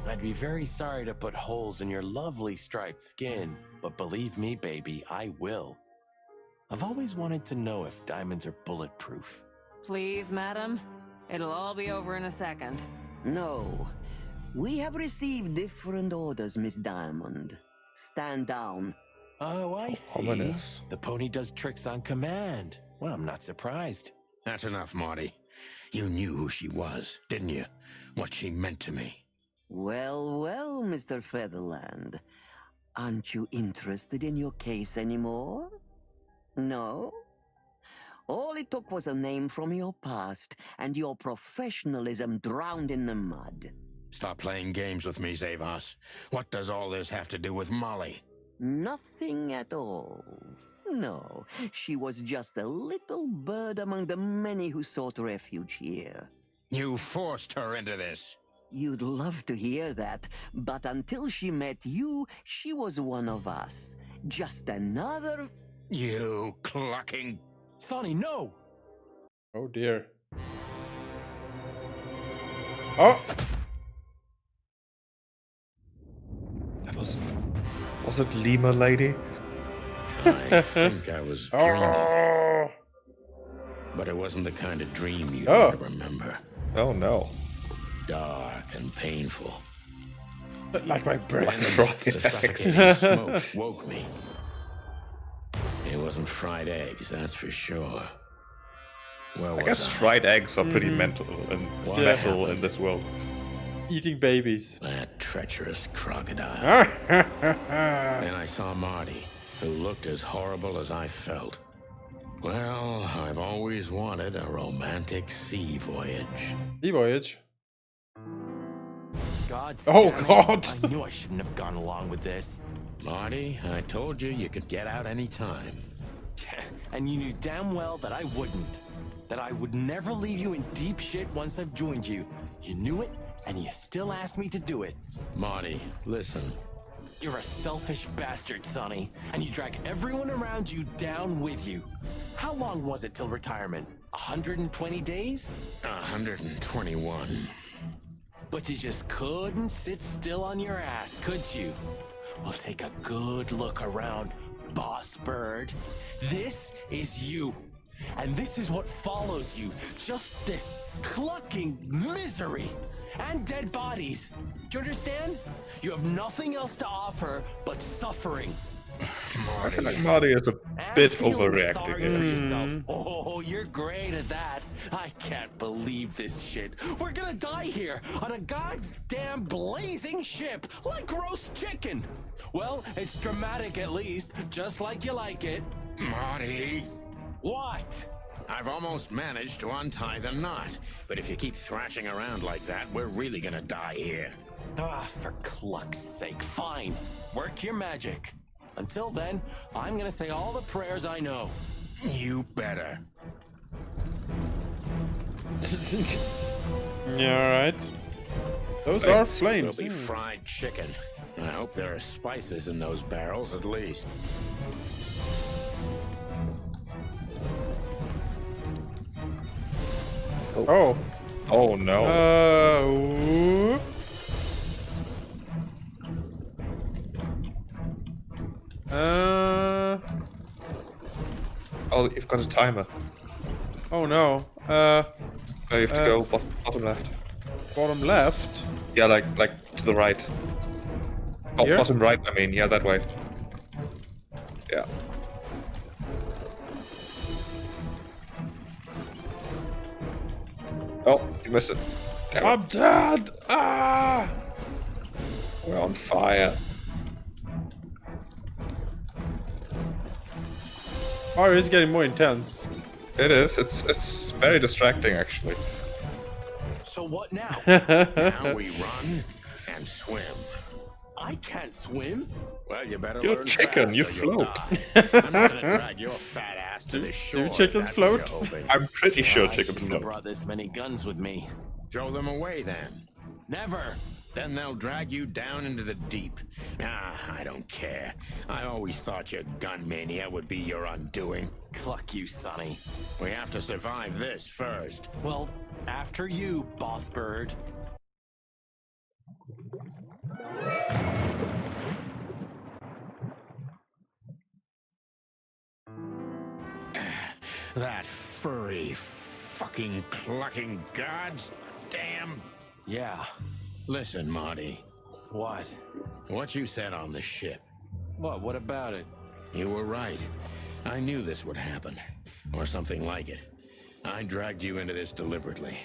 I'd be very sorry to put holes in your lovely striped skin, but believe me, baby, I will. I've always wanted to know if diamonds are bulletproof. Please, madam. It'll all be over in a second. No. We have received different orders, Miss Diamond. Stand down. Oh, I see. Ominous. The pony does tricks on command. Well, I'm not surprised. That's enough, Marty. You knew who she was, didn't you? What she meant to me. Well, well, Mr. Featherland. Aren't you interested in your case anymore? No? All it took was a name from your past, and your professionalism drowned in the mud. Stop playing games with me, Zavas. What does all this have to do with Molly? Nothing at all. No, she was just a little bird among the many who sought refuge here. You forced her into this. You'd love to hear that, but until she met you, she was one of us. Just another... You clucking... Sonny, no! Oh dear. Oh! That was it Lima Lady? I think I was dreaming. Oh! But it wasn't the kind of dream you'd Oh. want to remember. Oh no. Dark and painful. Like my When breath. the suffocating smoke woke me. It wasn't fried eggs, that's for sure. Where I guess was fried eggs are pretty metal in this world. Eating babies. That treacherous crocodile. Then I saw Marty, who looked as horrible as I felt. Well, I've always wanted a romantic sea voyage. Sea voyage? God. Oh, God. I knew I shouldn't have gone along with this. Marty, I told you could get out any time. And you knew damn well that I wouldn't. That I would never leave you in deep shit once I've joined you. You knew it, and you still asked me to do it. Marty, listen. You're a selfish bastard, Sonny, and you drag everyone around you down with you. How long was it till retirement? 120 days? 121. But you just couldn't sit still on your ass, could you? Well, take a good look around, boss bird. This is you. And this is what follows you. Just this clucking misery. And dead bodies. Do you understand? You have nothing else to offer but suffering. I feel like Marty is a bit Feeling overreacting sorry here. for yourself. Oh, you're great at that. I can't believe this shit. We're gonna die here on a goddamn blazing ship like roast chicken. Well, it's dramatic at least, just like you like it. Marty! What? I've almost managed to untie the knot, but if you keep thrashing around like that, we're really gonna die here. Ah, for cluck's sake, fine. Work your magic. Until then, I'm gonna say all the prayers I know. You better. Yeah, alright. Those are flames. It'll be fried chicken. I hope there are spices in those barrels at least. Oh. Oh no. Ooh. Oh, you've got a timer. Oh no. Oh, you have to go bottom left. Bottom left? Yeah, like to the right. Oh, Here? bottom right, I mean, yeah, that way. Yeah. Oh, you missed it. Damn it. I'm dead! Ah! We're on fire. Oh, it's getting more intense. It is. It's very distracting, actually. So what now? Now we run and swim. I can't swim. Well, you better You're learn chicken, fast you or you'll float. die. I'm not gonna drag your fat ass to the shore. Do chickens if that's what float? you're hoping. I'm pretty sure I chickens shouldn't float. have brought this many guns with me. Throw them away then. Never. Then they'll drag you down into the deep. I don't care. I always thought your gun mania would be your undoing. Cluck you, Sonny. We have to survive this first. Well, after you, boss bird. That furry, fucking clucking gods. Damn. Yeah. Listen, Marty. What? What you said on the ship. What about it? You were right. I knew this would happen. Or something like it. I dragged you into this deliberately.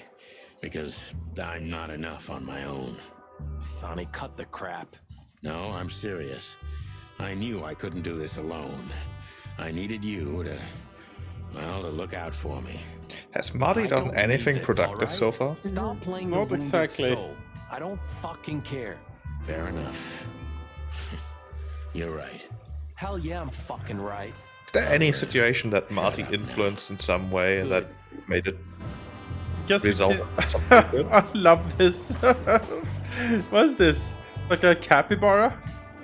Because I'm not enough on my own. Sonny, cut the crap. No, I'm serious. I knew I couldn't do this alone. I needed you to, well, to look out for me. Has Marty I done don't anything need this, productive alright? so far? Stop playing the Not wounded exactly. soul. I don't fucking care. Fair enough. You're right. Hell yeah, I'm fucking right. Is there any situation that Marty influenced in some way that made it Guess we result can- in something good? I love this. What's this? Like a capybara?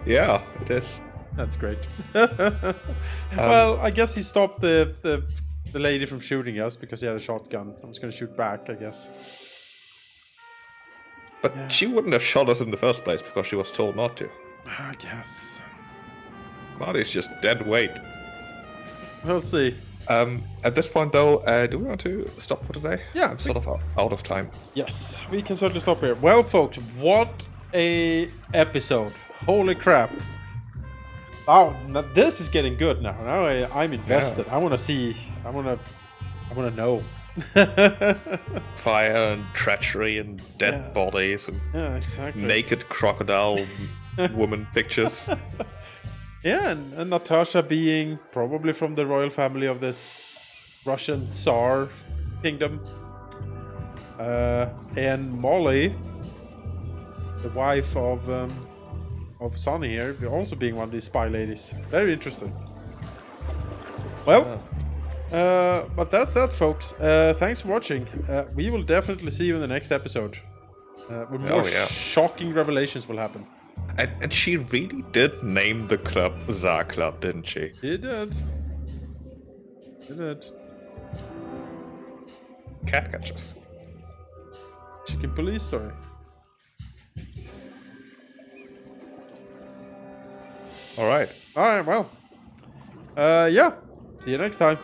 Yeah, it is. That's great. Well, I guess he stopped the lady from shooting us because he had a shotgun. I was gonna shoot back, I guess. But she wouldn't have shot us in the first place because she was told not to. I guess. Marty's just dead weight. We'll see. At this point, though, do we want to stop for today? Yeah, I'm sort of out of time. Yes, we can certainly stop here. Well, folks, what a episode! Holy crap! Oh, now this is getting good now. Now I'm invested. I want to see. I want to know. Fire and treachery and dead bodies and exactly. naked crocodile woman pictures. Yeah, and Natasha being probably from the royal family of this Russian Tsar kingdom. And Molly, the wife of Sonny here, also being one of these spy ladies. Very interesting. Well, but that's that, folks. Thanks for watching. We will definitely see you in the next episode. Where more shocking revelations will happen. And she really did name the club Tsar Club, didn't she? She did. She did. Cat catchers. Chicken police story. Alright, well. Yeah. See you next time.